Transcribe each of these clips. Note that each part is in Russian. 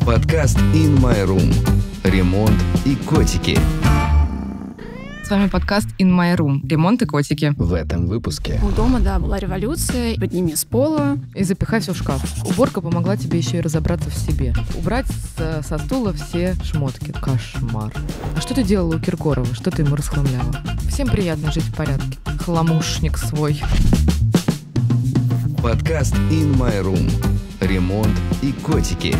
Подкаст In My Room. Ремонт и котики. С вами подкаст In My Room. Ремонт и котики. В этом выпуске. У дома, была революция. Подними с пола. И запихай все в шкаф. Уборка помогла тебе еще и разобраться в себе. Убрать со стула все шмотки. Кошмар. А что ты делала у Киркорова? Что ты ему расхламляла? Всем приятно жить в порядке. Хламушник свой. Подкаст In My Room. Ремонт и котики.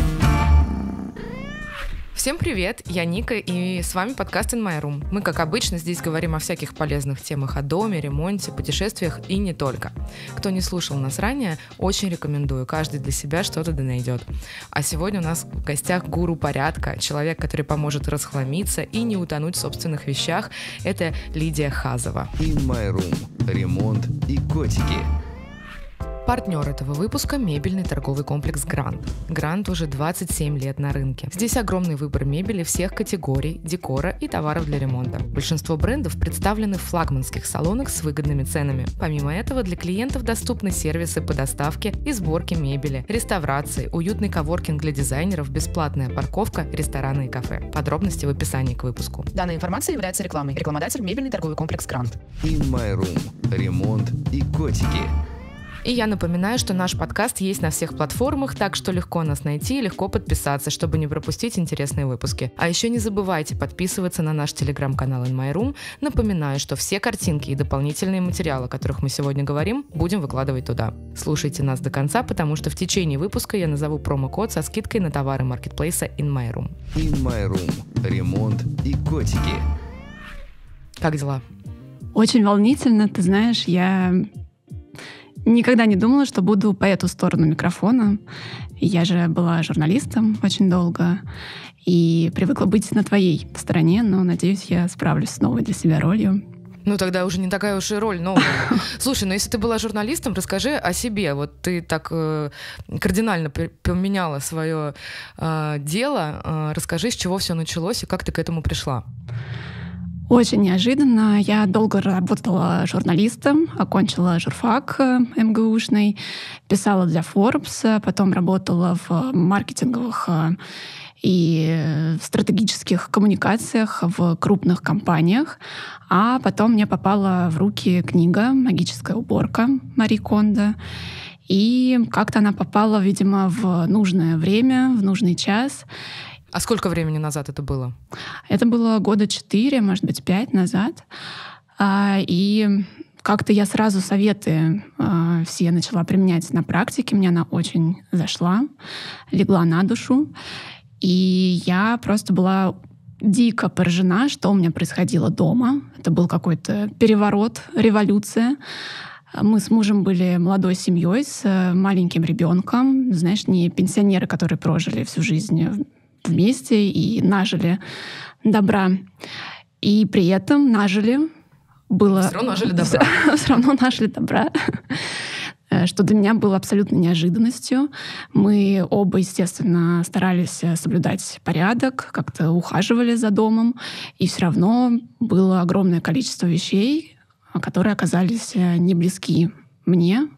Всем привет, я Ника, и с вами подкаст In My Room. Мы, как обычно, здесь говорим о всяких полезных темах о доме, ремонте, путешествиях и не только. Кто не слушал нас ранее, очень рекомендую, каждый для себя что-то да найдет. А сегодня у нас в гостях гуру порядка, человек, который поможет расхламиться и не утонуть в собственных вещах. Это Лидия Хазова. In My Room. Ремонт и котики. Партнер этого выпуска – мебельный торговый комплекс «Грант». «Грант» уже 27 лет на рынке. Здесь огромный выбор мебели всех категорий, декора и товаров для ремонта. Большинство брендов представлены в флагманских салонах с выгодными ценами. Помимо этого, для клиентов доступны сервисы по доставке и сборке мебели, реставрации, уютный коворкинг для дизайнеров, бесплатная парковка, рестораны и кафе. Подробности в описании к выпуску. Данная информация является рекламой. Рекламодатель – мебельный торговый комплекс «Грант». In My Room. Ремонт и котики. И я напоминаю, что наш подкаст есть на всех платформах, так что легко нас найти и легко подписаться, чтобы не пропустить интересные выпуски. А еще не забывайте подписываться на наш телеграм-канал In My Room. Напоминаю, что все картинки и дополнительные материалы, о которых мы сегодня говорим, будем выкладывать туда. Слушайте нас до конца, потому что в течение выпуска я назову промокод со скидкой на товары маркетплейса In My Room. In My Room. Ремонт и котики. Как дела? Очень волнительно, ты знаешь, я никогда не думала, что буду по эту сторону микрофона. Я же была журналистом очень долго и привыкла быть на твоей стороне, но, надеюсь, я справлюсь с новой для себя ролью. Ну, тогда уже не такая уж и роль новая. Слушай, ну если ты была журналистом, расскажи о себе. Вот ты так кардинально поменяла свое дело. Расскажи, с чего все началось и как ты к этому пришла. Очень неожиданно. Я долго работала журналистом, окончила журфак МГУшный, писала для Forbes, потом работала в маркетинговых и стратегических коммуникациях в крупных компаниях. А потом мне попала в руки книга «Магическая уборка» Мари Кондо. И как-то она попала, видимо, в нужное время, в нужный час. А сколько времени назад это было? Это было 4 года, может быть, 5 назад. И как-то я сразу советы все начала применять на практике. Мне она очень зашла, легла на душу. И я просто была дико поражена, что у меня происходило дома. Это был какой-то переворот, революция. Мы с мужем были молодой семьей с маленьким ребенком. Знаешь, не пенсионеры, которые прожили всю жизнь вместе и нажили добра. И при этом было... Все равно нажили добра. Все равно нажили добра. Что для меня было абсолютно неожиданностью. Мы оба, естественно, старались соблюдать порядок, как-то ухаживали за домом. И все равно было огромное количество вещей, которые оказались не близки мне.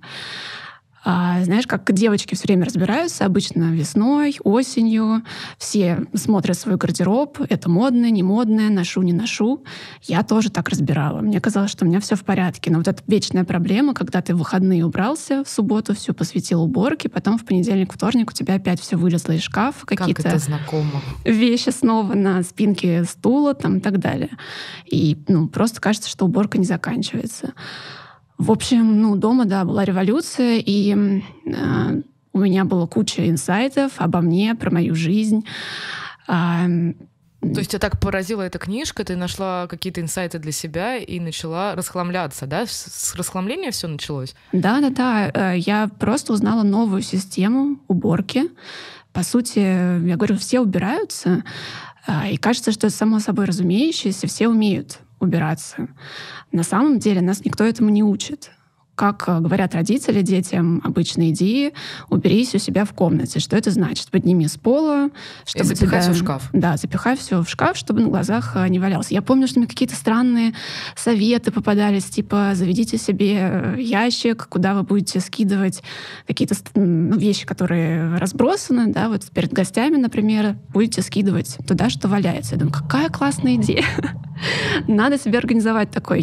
Знаешь, как девочки все время разбираются, обычно весной, осенью. Все смотрят свой гардероб. Это модное, не модное, ношу, не ношу. Я тоже так разбирала. Мне казалось, что у меня все в порядке. Но вот эта вечная проблема, когда ты в выходные убрался, в субботу все посвятил уборке, потом в понедельник, вторник у тебя опять все вылезло из шкафа. Какие-то как это знакомо. Вещи снова на спинке стула там, и так далее. И просто кажется, что уборка не заканчивается. В общем, дома, была революция, и у меня была куча инсайтов обо мне, про мою жизнь. То есть тебя так поразила эта книжка, ты нашла какие-то инсайты для себя и начала расхламляться, да? С расхламления все началось? Да. Я просто узнала новую систему уборки. По сути, я говорю, все убираются, и кажется, что это само собой разумеющееся, все умеют убираться. На самом деле нас никто этому не учит. как говорят родители детям обычные идеи, уберись у себя в комнате. Что это значит? Подними с пола, чтобы запихай все в шкаф. Да, запихай все в шкаф, чтобы на глазах не валялся. Я помню, что мне какие-то странные советы попадались, типа заведите себе ящик, куда вы будете скидывать какие-то вещи, которые разбросаны, да, вот перед гостями, например, будете скидывать туда, что валяется. Я думаю, какая классная идея. Надо себе организовать такой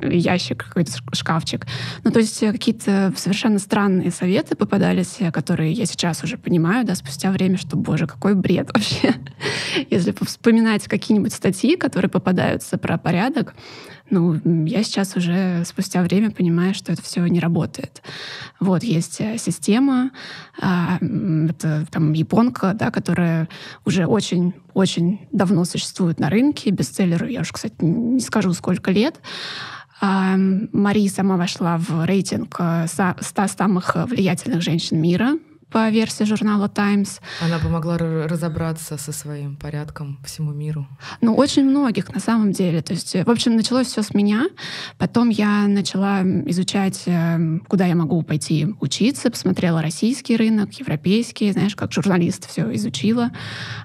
ящик, какой-то шкафчик. Ну, то есть какие-то совершенно странные советы попадались, которые я сейчас уже понимаю, да, спустя время, что, боже, какой бред вообще. Если вспоминать какие-нибудь статьи, которые попадаются про порядок, ну, я сейчас уже спустя время понимаю, что это все не работает. Вот, есть система, это там японка, да, которая уже очень-очень давно существует на рынке, бестселлеру, я уж, кстати, не скажу, сколько лет. Мари сама вошла в рейтинг 100 самых влиятельных женщин мира по версии журнала Times. Она помогла разобраться со своим порядком всему миру. Ну, очень многих, на самом деле. То есть, в общем, началось все с меня. Потом я начала изучать, куда я могу пойти учиться. Посмотрела российский рынок, европейский, знаешь, как журналист все изучила,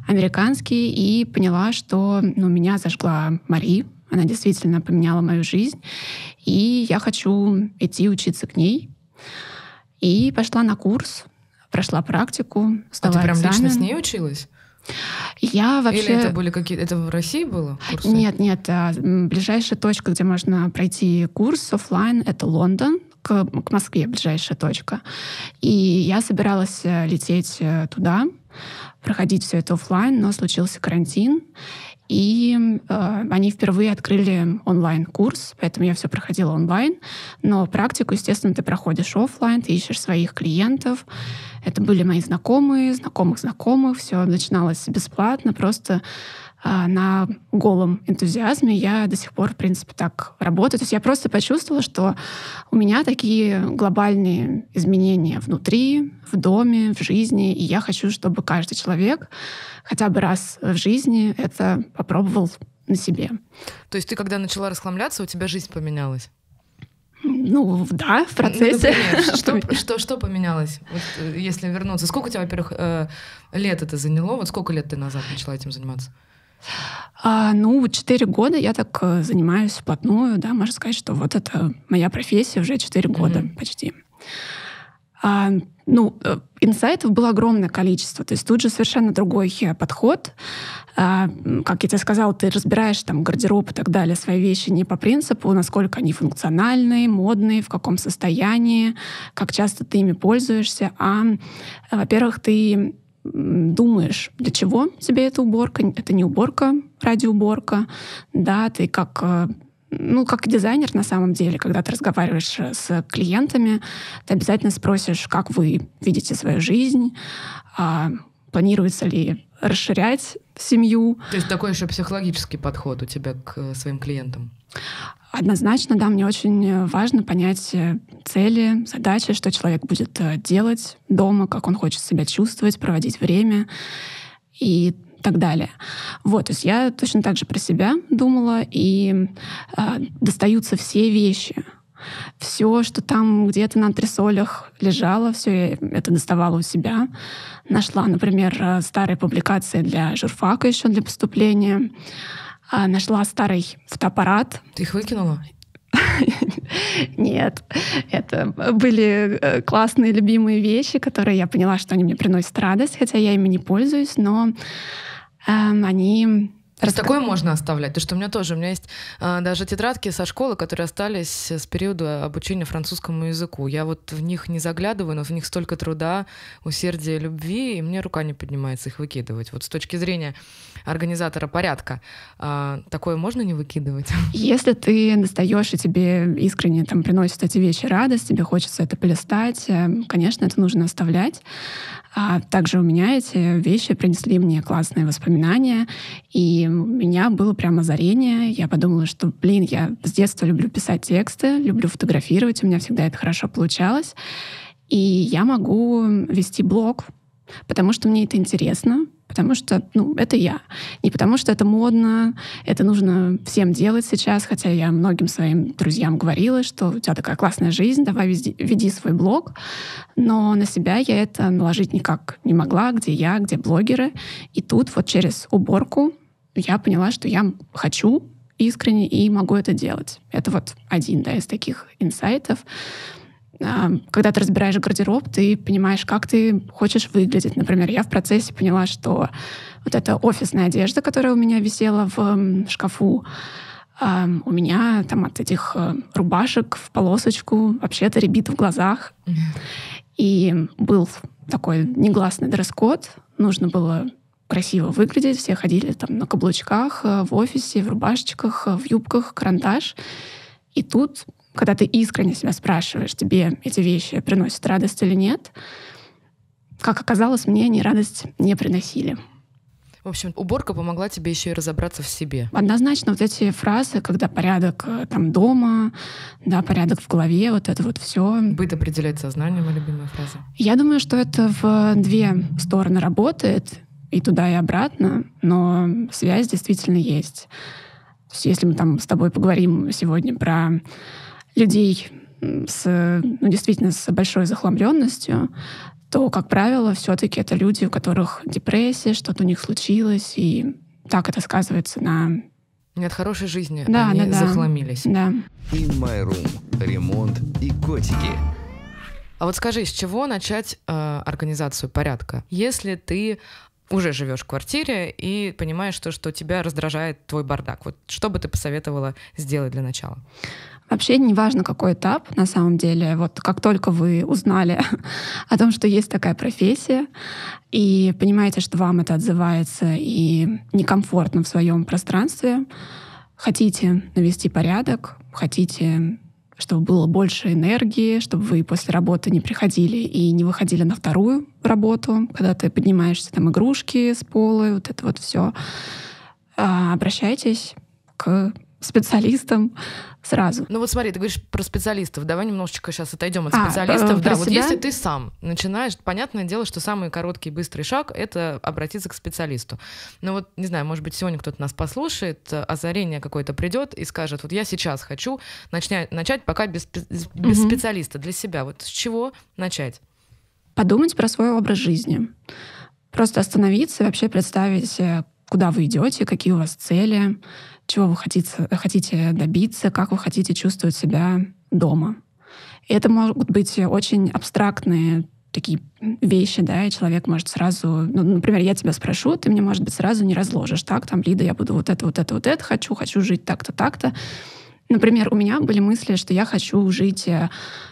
американский, и поняла, что меня зажгла Мари. Она действительно поменяла мою жизнь. И я хочу идти учиться к ней. И пошла на курс. Прошла практику, сдала ты прям экзамен. Лично с ней училась? Я вообще... Или это были какие-то... Это в России было курсы? Нет. Ближайшая точка, где можно пройти курс офлайн, это Лондон. К Москве ближайшая точка. И я собиралась лететь туда, проходить все это офлайн, но случился карантин. И они впервые открыли онлайн-курс, поэтому я все проходила онлайн. Но практику, естественно, ты проходишь офлайн, ты ищешь своих клиентов. Это были мои знакомые, знакомых. Все начиналось бесплатно, просто на голом энтузиазме. Я до сих пор, в принципе, так работаю. То есть я просто почувствовала, что у меня такие глобальные изменения внутри, в доме, в жизни. И я хочу, чтобы каждый человек хотя бы раз в жизни это попробовал на себе. То есть ты, когда начала расхламляться, у тебя жизнь поменялась? Ну, да, в процессе. Например, что поменялось? Вот, если вернуться. Сколько у тебя, во-первых, лет это заняло? Вот сколько лет ты назад начала этим заниматься? 4 года я так занимаюсь вплотную, да, можно сказать, что вот это моя профессия уже 4 года почти. Инсайтов было огромное количество, то есть тут же совершенно другой подход. Как я тебе сказала, ты разбираешь там гардероб и так далее, свои вещи не по принципу, насколько они функциональные, модные, в каком состоянии, как часто ты ими пользуешься, во-первых, ты думаешь, для чего тебе эта уборка. Это не уборка ради уборка. Да, ты как дизайнер на самом деле, когда ты разговариваешь с клиентами, ты обязательно спросишь, как вы видите свою жизнь, планируется ли расширять семью. То есть такой еще психологический подход у тебя к своим клиентам? Однозначно, да, мне очень важно понять цели, задачи, что человек будет делать дома, как он хочет себя чувствовать, проводить время и так далее. Вот, то есть я точно так же про себя думала, и достаются все вещи. Все, что там где-то на антресолях лежало, все я это доставала у себя. Нашла, например, старые публикации для журфака еще для поступления. Нашла старый фотоаппарат. Ты их выкинула? Нет. Это были классные, любимые вещи, которые я поняла, что они мне приносят радость, хотя я ими не пользуюсь, но они... Такое можно оставлять. Потому что у меня есть даже тетрадки со школы, которые остались с периода обучения французскому языку. Я вот в них не заглядываю, но в них столько труда, усердия, любви, и мне рука не поднимается их выкидывать. Вот с точки зрения организатора порядка, такое можно не выкидывать? Если ты достаешь, и тебе искренне там приносят эти вещи радость, тебе хочется это полистать, конечно, это нужно оставлять. Также у меня эти вещи принесли мне классные воспоминания, и у меня было прямо озарение. Я подумала, что, я с детства люблю писать тексты, люблю фотографировать, у меня всегда это хорошо получалось. И я могу вести блог, потому что мне это интересно, потому что, это я. Не потому что это модно, это нужно всем делать сейчас, хотя я многим своим друзьям говорила, что у тебя такая классная жизнь, давай веди свой блог. Но на себя я это наложить никак не могла, где я, где блогеры. И тут вот через уборку я поняла, что я хочу искренне и могу это делать. Это вот один, из таких инсайтов. Когда ты разбираешь гардероб, ты понимаешь, как ты хочешь выглядеть. Например, я в процессе поняла, что вот эта офисная одежда, которая у меня висела в шкафу, у меня там от этих рубашек в полосочку вообще-то рябит в глазах. И был такой негласный дресс-код. Нужно было красиво выглядеть. Все ходили там на каблучках, в офисе, в рубашечках, в юбках, карандаш. И тут, когда ты искренне себя спрашиваешь, тебе эти вещи приносят радость или нет, как оказалось, мне они радость не приносили. В общем, уборка помогла тебе еще и разобраться в себе. Однозначно вот эти фразы, когда порядок там дома, порядок в голове, вот это вот все. Быт определяет сознание, моя любимая фраза. Я думаю, что это в две стороны работает, и туда, и обратно, но связь действительно есть. То есть если мы там с тобой поговорим сегодня про людей действительно с большой захламленностью, то, как правило, все-таки это люди, у которых депрессия, что-то у них случилось, и так это сказывается на... Нет хорошей жизни, они захламились. Да. In My Room. Ремонт и котики. А вот скажи, с чего начать организацию порядка? Если ты уже живешь в квартире и понимаешь, что тебя раздражает твой бардак. Вот что бы ты посоветовала сделать для начала? Вообще не важно, какой этап на самом деле. Вот как только вы узнали о том, что есть такая профессия, и понимаете, что вам это отзывается и некомфортно в своем пространстве, хотите навести порядок, хотите, чтобы было больше энергии, чтобы вы после работы не приходили и не выходили на вторую работу, когда ты поднимаешься, там игрушки с пола, вот это вот все. Обращайтесь к специалистам сразу. Ну вот смотри, ты говоришь про специалистов. Давай немножечко сейчас отойдем от специалистов. Да, вот если ты сам начинаешь, понятное дело, что самый короткий быстрый шаг — это обратиться к специалисту. Но вот, не знаю, может быть, сегодня кто-то нас послушает, озарение какое-то придет и скажет, вот я сейчас хочу начать пока без специалиста для себя. Вот с чего начать? Подумать про свой образ жизни. Просто остановиться и вообще представить, куда вы идете, какие у вас цели, чего вы хотите добиться, как вы хотите чувствовать себя дома. И это могут быть очень абстрактные такие вещи, и человек может сразу... например, я тебя спрошу, ты мне, может быть, сразу не разложишь. Так, там, Лида, я буду вот это хочу жить так-то, так-то. Например, у меня были мысли, что я хочу жить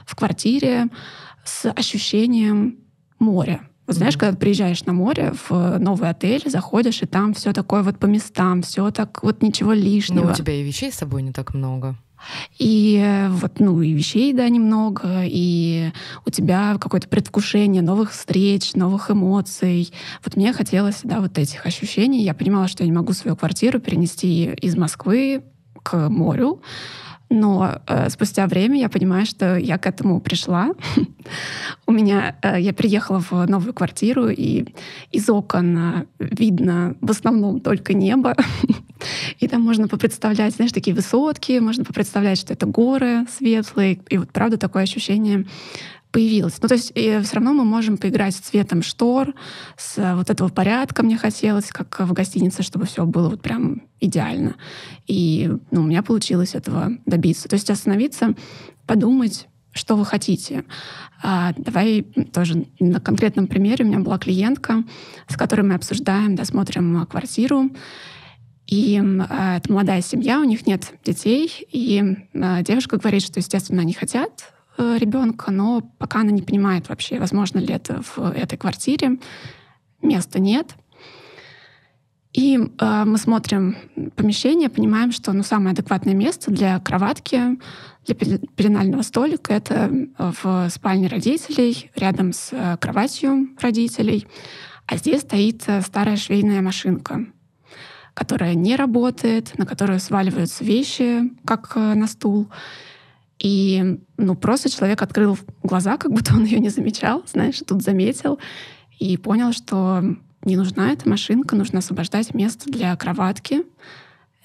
в квартире с ощущением моря. Вот знаешь, когда ты приезжаешь на море, в новый отель, заходишь, и там все такое вот по местам, все так вот ничего лишнего. Но у тебя и вещей с собой не так много. И вот, и вещей, немного, и у тебя какое-то предвкушение новых встреч, новых эмоций. Вот мне хотелось, вот этих ощущений. Я понимала, что я не могу свою квартиру перенести из Москвы к морю. Но спустя время я понимаю, что я к этому пришла. Я приехала в новую квартиру, и из окон видно в основном только небо. И там можно попредставлять, такие высотки, можно попредставлять, что это горы светлые. И вот правда такое ощущение появилось. То есть все равно мы можем поиграть с цветом штор, с вот этого порядка мне хотелось, как в гостинице, чтобы все было вот прям идеально. И у меня получилось этого добиться. То есть остановиться, подумать, что вы хотите. Давай тоже на конкретном примере. У меня была клиентка, с которой мы обсуждаем, смотрим квартиру. И это молодая семья, у них нет детей. И девушка говорит, что, естественно, они хотят ребенка, но пока она не понимает вообще, возможно ли это в этой квартире. Места нет. И мы смотрим помещение, понимаем, что самое адекватное место для кроватки, для пеленального столика — это в спальне родителей, рядом с кроватью родителей. А здесь стоит старая швейная машинка, которая не работает, на которую сваливаются вещи, как на стул. И просто человек открыл глаза, как будто он ее не замечал, тут заметил, и понял, что не нужна эта машинка, нужно освобождать место для кроватки.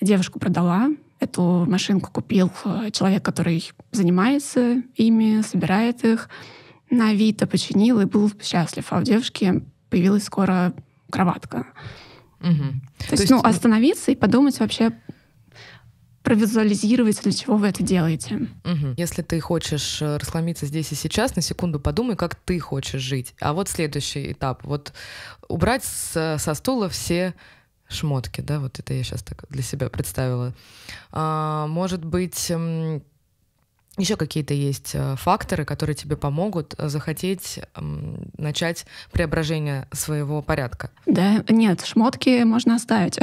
Девушку продала. Эту машинку купил человек, который занимается ими, собирает их. На Авито починил и был счастлив. А у девушки появилась скоро кроватка. То есть, остановиться и подумать вообще, провизуализировать, для чего вы это делаете. Если ты хочешь расхламиться здесь и сейчас, на секунду подумай, как ты хочешь жить. А вот следующий этап. Вот убрать со стула все шмотки, да, вот это я сейчас так для себя представила. Может быть, еще какие-то есть факторы, которые тебе помогут захотеть начать преображение своего порядка? Да, нет, шмотки можно оставить.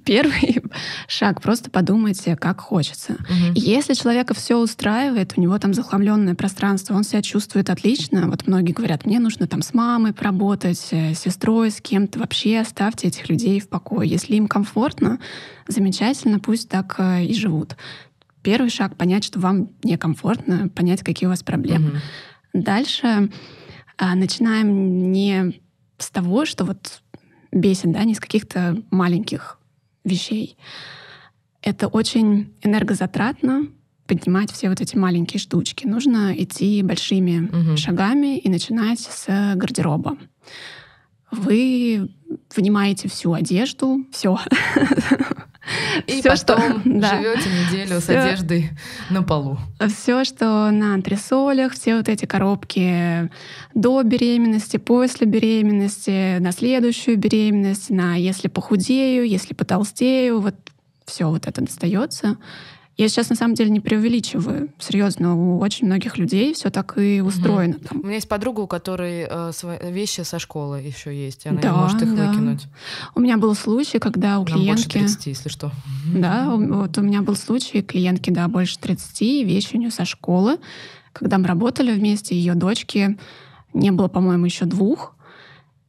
Первый шаг — просто подумайте, как хочется. Если человека все устраивает, у него там захламленное пространство, он себя чувствует отлично. Вот многие говорят, мне нужно там с мамой поработать, с сестрой, с кем-то. Вообще оставьте этих людей в покое. Если им комфортно, замечательно, пусть так и живут. Первый шаг — понять, что вам некомфортно, понять, какие у вас проблемы. Дальше начинаем не с того, что вот бесит, да, не с каких-то маленьких вещей. Это очень энергозатратно поднимать все вот эти маленькие штучки. Нужно идти большими шагами и начинать с гардероба. Вы вынимаете всю одежду, все. И потом живете неделю с одеждой на полу. Все, что на антресолях, все вот эти коробки до беременности, после беременности, на следующую беременность, на если похудею, если потолстею, вот все вот это достается. Я сейчас на самом деле не преувеличиваю. Серьезно, у очень многих людей все так и устроено. У меня есть подруга, у которой вещи со школы еще есть, и она не может их выкинуть. У меня был случай, когда у клиентки... Больше 30, если что. Да, вот у меня был случай, клиентки, да, больше 30, вещи у нее со школы. Когда мы работали вместе, ее дочки не было, по-моему, еще 2.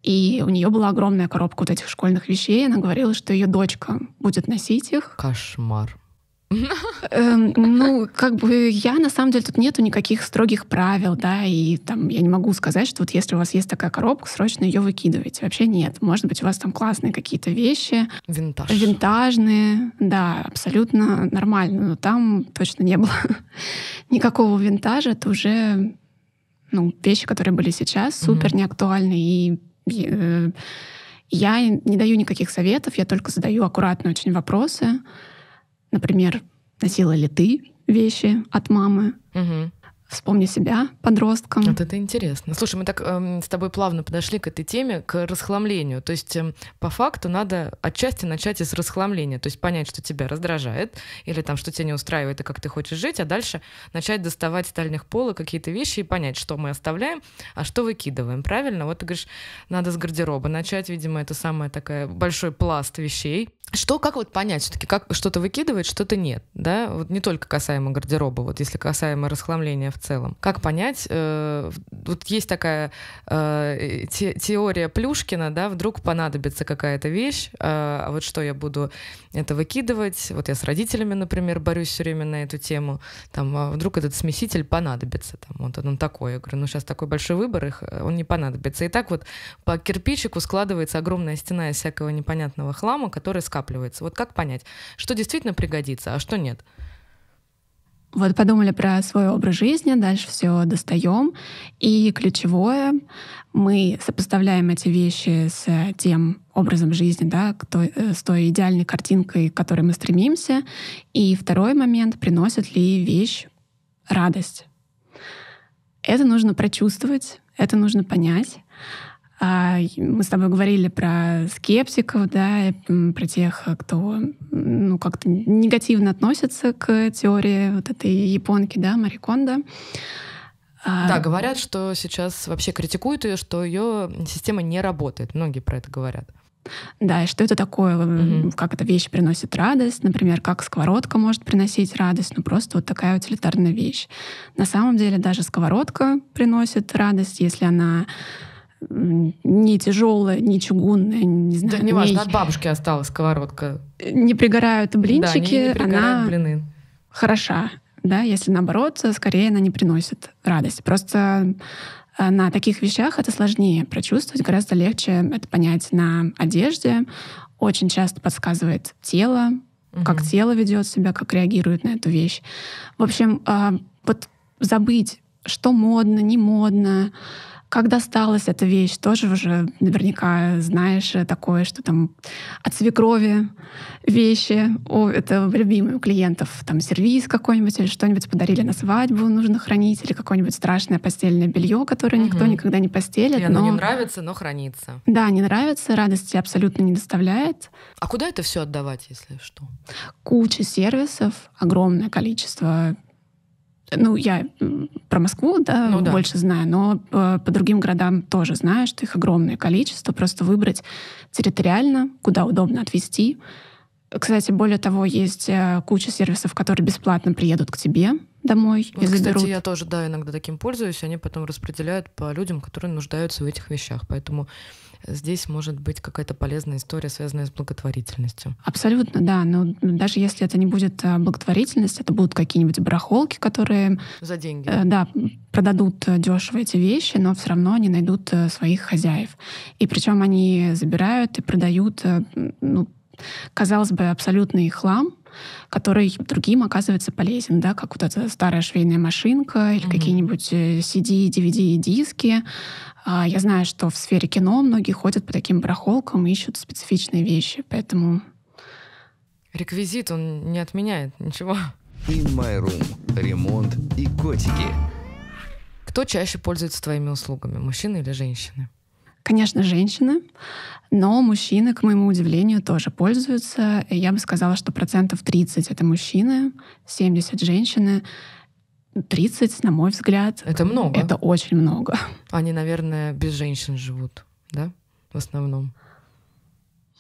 И у нее была огромная коробка вот этих школьных вещей. Она говорила, что ее дочка будет носить их. Кошмар. Ну, как бы я, на самом деле, тут нету никаких строгих правил, да, и там я не могу сказать, что вот если у вас есть такая коробка, срочно ее выкидывайте. Вообще нет. Может быть, у вас там классные какие-то вещи. Винтажные. Да, абсолютно нормально. Но там точно не было никакого винтажа. Это уже вещи, которые были сейчас, супер неактуальны. И я не даю никаких советов, я только задаю аккуратные очень вопросы. Например, носила ли ты вещи от мамы? Вспомни себя подростком. Вот это интересно. Слушай, мы так с тобой плавно подошли к этой теме, к расхламлению. То есть по факту надо отчасти начать из расхламления. То есть понять, что тебя раздражает, или там, что тебя не устраивает, и как ты хочешь жить, а дальше начать доставать с дальних пола какие-то вещи и понять, что мы оставляем, а что выкидываем. Правильно? Вот ты говоришь, надо с гардероба начать. Видимо, это самый такой большой пласт вещей. Как вот понять все-таки, как что-то выкидывать, что-то нет, да? Вот не только касаемо гардероба, вот если касаемо расхламления в целом. Как понять, вот есть такая теория Плюшкина, да, вдруг понадобится какая-то вещь, а вот что я буду это выкидывать, вот я с родителями, например, борюсь все время на эту тему, там, а вдруг этот смеситель понадобится, там, вот он такой, я говорю, сейчас такой большой выбор, он не понадобится. И так вот по кирпичику складывается огромная стена из всякого непонятного хлама, который скапливается. Вот как понять, что действительно пригодится, а что нет? Вот подумали про свой образ жизни, дальше все достаем. И ключевое, мы сопоставляем эти вещи с тем образом жизни, да, с той идеальной картинкой, к которой мы стремимся. И второй момент, приносит ли вещь радость. Это нужно прочувствовать, это нужно понять. Мы с тобой говорили про скептиков, да, про тех, кто как-то негативно относится к теории вот этой японки, да, Мари Кондо. Да, говорят, что сейчас вообще критикуют ее, что ее система не работает. Многие про это говорят. Да, и что это такое, как эта вещь приносит радость, например, как сковородка может приносить радость, просто вот такая утилитарная вещь. На самом деле даже сковородка приносит радость, если она не тяжелая, не чугунная, не знаю. Да, неважно, от бабушки осталась сковородка. Не пригорают блинчики, не пригорают она блины. Хороша. Да, если наоборот, скорее она не приносит радость. Просто На таких вещах это сложнее прочувствовать, гораздо легче это понять на одежде. Очень часто подсказывает тело, как тело ведет себя, как реагирует на эту вещь. В общем, вот забыть, что модно, не модно, как досталась эта вещь, тоже уже наверняка знаешь такое, что там от свекрови вещи, это любимые у клиентов, там сервиз какой-нибудь или что-нибудь подарили на свадьбу, нужно хранить, или какое-нибудь страшное постельное белье, которое никто никогда не постелит. И оно не нравится, но хранится. Да, не нравится, радости абсолютно не доставляет. А куда это все отдавать, если что? Куча сервисов, огромное количество. Я про Москву, больше знаю, но по другим городам тоже знаю, что их огромное количество. Просто выбрать территориально, куда удобно отвезти. Кстати, более того, есть куча сервисов, которые бесплатно приедут к тебе домой и заберут. Кстати, я тоже, иногда таким пользуюсь. Они потом распределяют по людям, которые нуждаются в этих вещах. Поэтому здесь может быть какая-то полезная история, связанная с благотворительностью. Абсолютно, да. Но даже если это не будет благотворительность, это будут какие-нибудь барахолки, которые за деньги. Продадут дешево эти вещи, но все равно они найдут своих хозяев. И причем они забирают и продают, казалось бы, абсолютный хлам, который другим оказывается полезен, как вот эта старая швейная машинка или какие-нибудь CD, DVD, диски. Я знаю, что в сфере кино многие ходят по таким барахолкам и ищут специфичные вещи, поэтому... Реквизит, он не отменяет ничего. In My Room. Ремонт и котики. Кто чаще пользуется твоими услугами, мужчины или женщины? Конечно, женщины, но мужчины, к моему удивлению, тоже пользуются. Я бы сказала, что 30% — это мужчины, 70% — женщины. 30, на мой взгляд. Это много. Это очень много. Они, наверное, без женщин живут, да? В основном.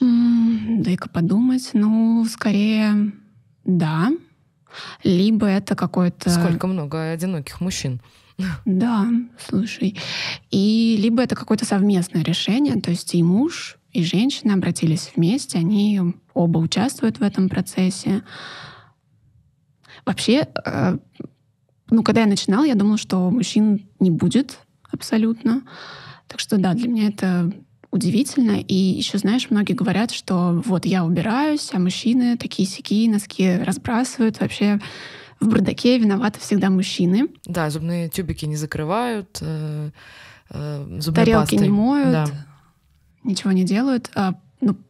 Дай-ка подумать. Скорее, да. Либо это какой-то... Сколько много одиноких мужчин. Да, слушай. И либо это какое-то совместное решение, то есть и муж, и женщина обратились вместе, они оба участвуют в этом процессе. Вообще, когда я начинала, я думала, что мужчин не будет абсолютно. Так что да, для меня это удивительно. И еще, знаешь, многие говорят, что вот я убираюсь, а мужчины такие-сякие, носки разбрасывают. Вообще в бардаке виноваты всегда мужчины. Да, зубные тюбики не закрывают, зубной тарелки пастой не моют, да. Ничего не делают.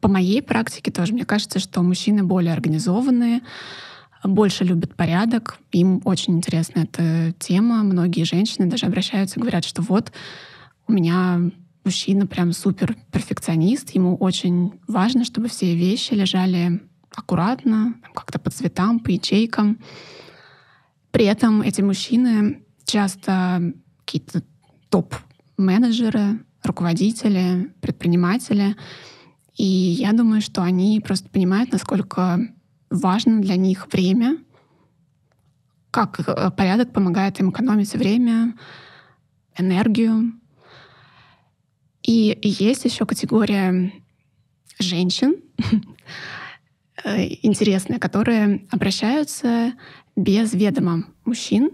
По моей практике тоже, мне кажется, что мужчины более организованные, больше любят порядок. Им очень интересна эта тема. Многие женщины даже обращаются и говорят, что вот у меня мужчина прям супер перфекционист. Ему очень важно, чтобы все вещи лежали аккуратно, как-то по цветам, по ячейкам. При этом эти мужчины часто какие-то топ-менеджеры, руководители, предприниматели. И я думаю, что они просто понимают, насколько важно для них время, как порядок помогает им экономить время, энергию. И есть еще категория женщин, интересная, которые обращаются без ведома мужчин.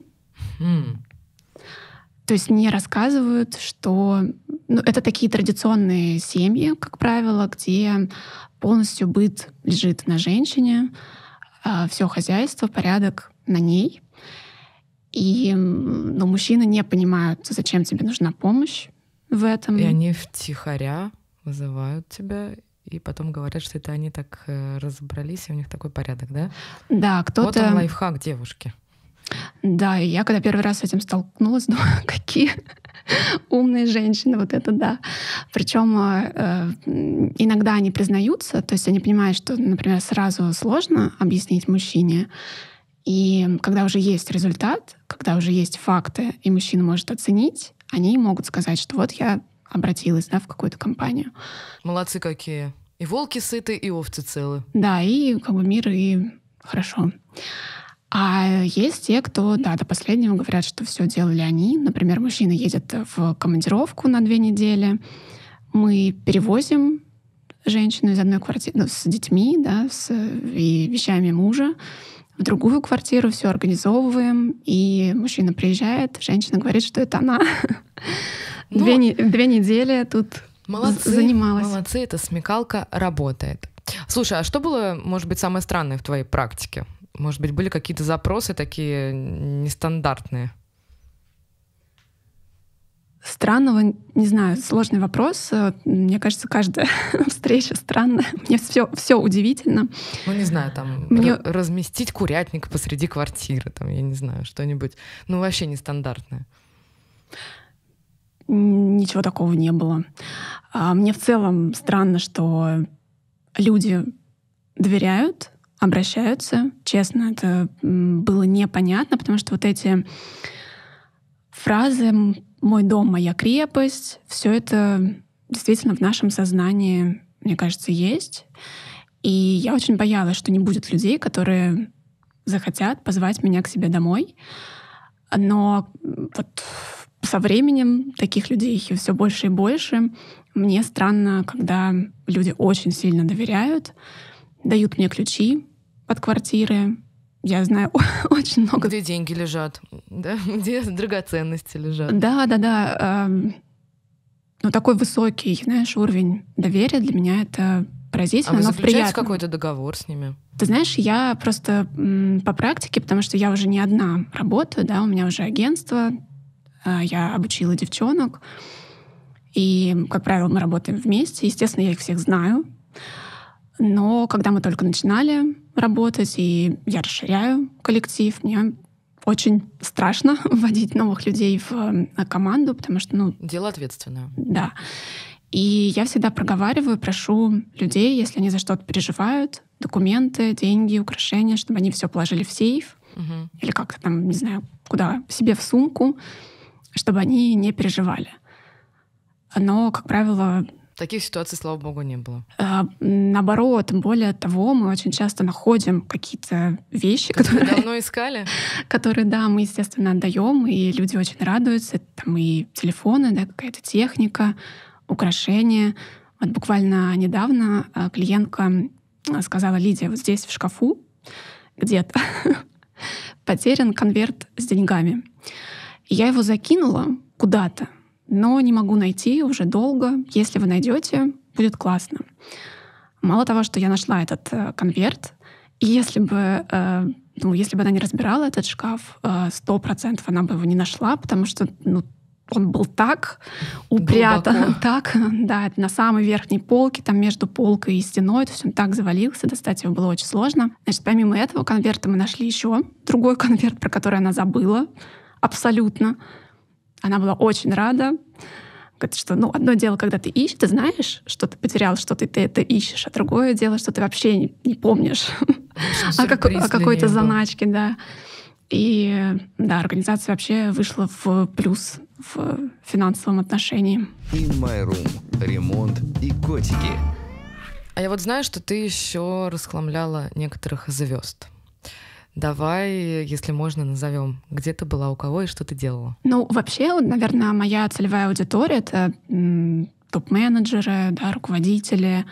То есть не рассказывают, что... это такие традиционные семьи, как правило, где полностью быт лежит на женщине, все хозяйство, порядок на ней. И мужчины не понимают, зачем тебе нужна помощь в этом. И они втихаря вызывают тебя, и потом говорят, что это они так разобрались, и у них такой порядок, да? Да, кто-то... Вот он лайфхак девушки. Да, и я когда первый раз с этим столкнулась, думаю, какие умные женщины, вот это да. Причем иногда они признаются, то есть они понимают, что, например, сразу сложно объяснить мужчине, и когда уже есть результат, когда уже есть факты, и мужчина может оценить, они могут сказать, что вот я обратилась, в какую-то компанию. Молодцы какие. И волки сыты, и овцы целы. Да, и мир, и хорошо. А есть те, кто, до последнего говорят, что все делали они. Например, мужчина едет в командировку на 2 недели. Мы перевозим женщину из одной квартиры с детьми, и вещами мужа в другую квартиру, все организовываем. И мужчина приезжает, женщина говорит, что это она. Ну, 2 недели тут занималась. Молодцы, эта смекалка работает. Слушай, а что было, может быть, самое странное в твоей практике? Может быть, были какие-то запросы такие нестандартные? Странного, не знаю, сложный вопрос. Мне кажется, каждая встреча странная. Мне все удивительно. Ну, не знаю, там, разместить курятник посреди квартиры, там, я не знаю, что-нибудь, ну, вообще нестандартное. Ничего такого не было. Мне в целом странно, что люди доверяют, обращаются. Честно, это было непонятно, потому что вот эти фразы «мой дом, моя крепость», все это действительно в нашем сознании, мне кажется, есть. И я очень боялась, что не будет людей, которые захотят позвать меня к себе домой. Но вот со временем таких людей все больше и больше. Мне странно, когда люди очень сильно доверяют, дают мне ключи от квартиры. Я знаю очень много... Где деньги лежат, да? Где драгоценности лежат. Да. Ну, такой высокий, знаешь, уровень доверия для меня — это поразительно, а вы но заключаете приятно. какой-то договор с ними? Ты знаешь, я просто по практике, потому что я уже не одна работаю, да, у меня уже агентство, я обучила девчонок, и, как правило, мы работаем вместе. Естественно, я их всех знаю. Но когда мы только начинали работать, и я расширяю коллектив, мне очень страшно вводить новых людей в команду, потому что, ну... Дело ответственное. Да. И я всегда проговариваю, прошу людей, если они за что-то переживают, документы, деньги, украшения, чтобы они все положили в сейф или как-то там, не знаю, куда, себе в сумку, чтобы они не переживали. Но, как правило... Таких ситуаций, слава богу, не было. Наоборот, более того, мы очень часто находим какие-то вещи, которые давно искали, которые, да, мы, естественно, отдаем, и люди очень радуются. Там и телефоны, да, какая-то техника, украшения. Вот буквально недавно клиентка сказала: Лидия, вот здесь в шкафу где-то потерян конверт с деньгами. И я его закинула куда-то, но не могу найти уже долго. Если вы найдете, будет классно. Мало того, что я нашла этот конверт, и если бы она не разбирала этот шкаф, 100% она бы его не нашла, потому что он был так упрятан, так, да, на самой верхней полке, там между полкой и стеной, то есть он так завалился, достать его было очень сложно. Значит, помимо этого конверта мы нашли еще другой конверт, про который она забыла абсолютно. Она была очень рада. Говорит, что одно дело, когда ты ищешь, ты знаешь, что ты потерял, что ты это ищешь, а другое дело, что ты вообще не помнишь о какой-то заначке, да. И да, организация вообще вышла в плюс в финансовом отношении. In My Room. Ремонт и котики. А я вот знаю, что ты еще расхламляла некоторых звезд. Давай, если можно, назовем, где ты была, у кого и что ты делала. Вообще, наверное, моя целевая аудитория — это топ-менеджеры, да, руководители,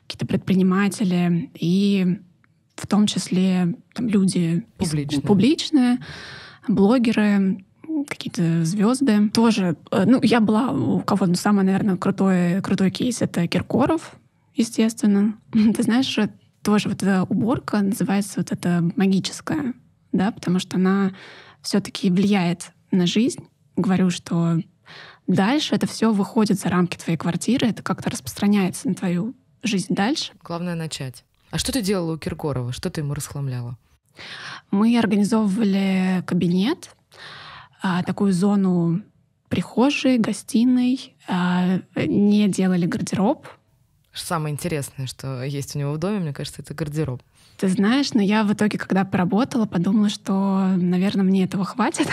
какие-то предприниматели и в том числе там, люди публичные, блогеры, какие-то звезды. Тоже, я была у кого-то самый, наверное, крутой кейс — это Киркоров, естественно. Ты знаешь, тоже вот эта уборка называется вот эта магическая, да, потому что она все-таки влияет на жизнь. Говорю, что дальше это все выходит за рамки твоей квартиры, это как-то распространяется на твою жизнь дальше. Главное начать. А что ты делала у Киркорова? Что ты ему расхламляла? Мы организовывали кабинет, такую зону прихожей, гостиной, не делали гардероб. Самое интересное, что есть у него в доме, мне кажется, это гардероб. Ты знаешь, но я в итоге, когда поработала, подумала, что, наверное, мне этого хватит.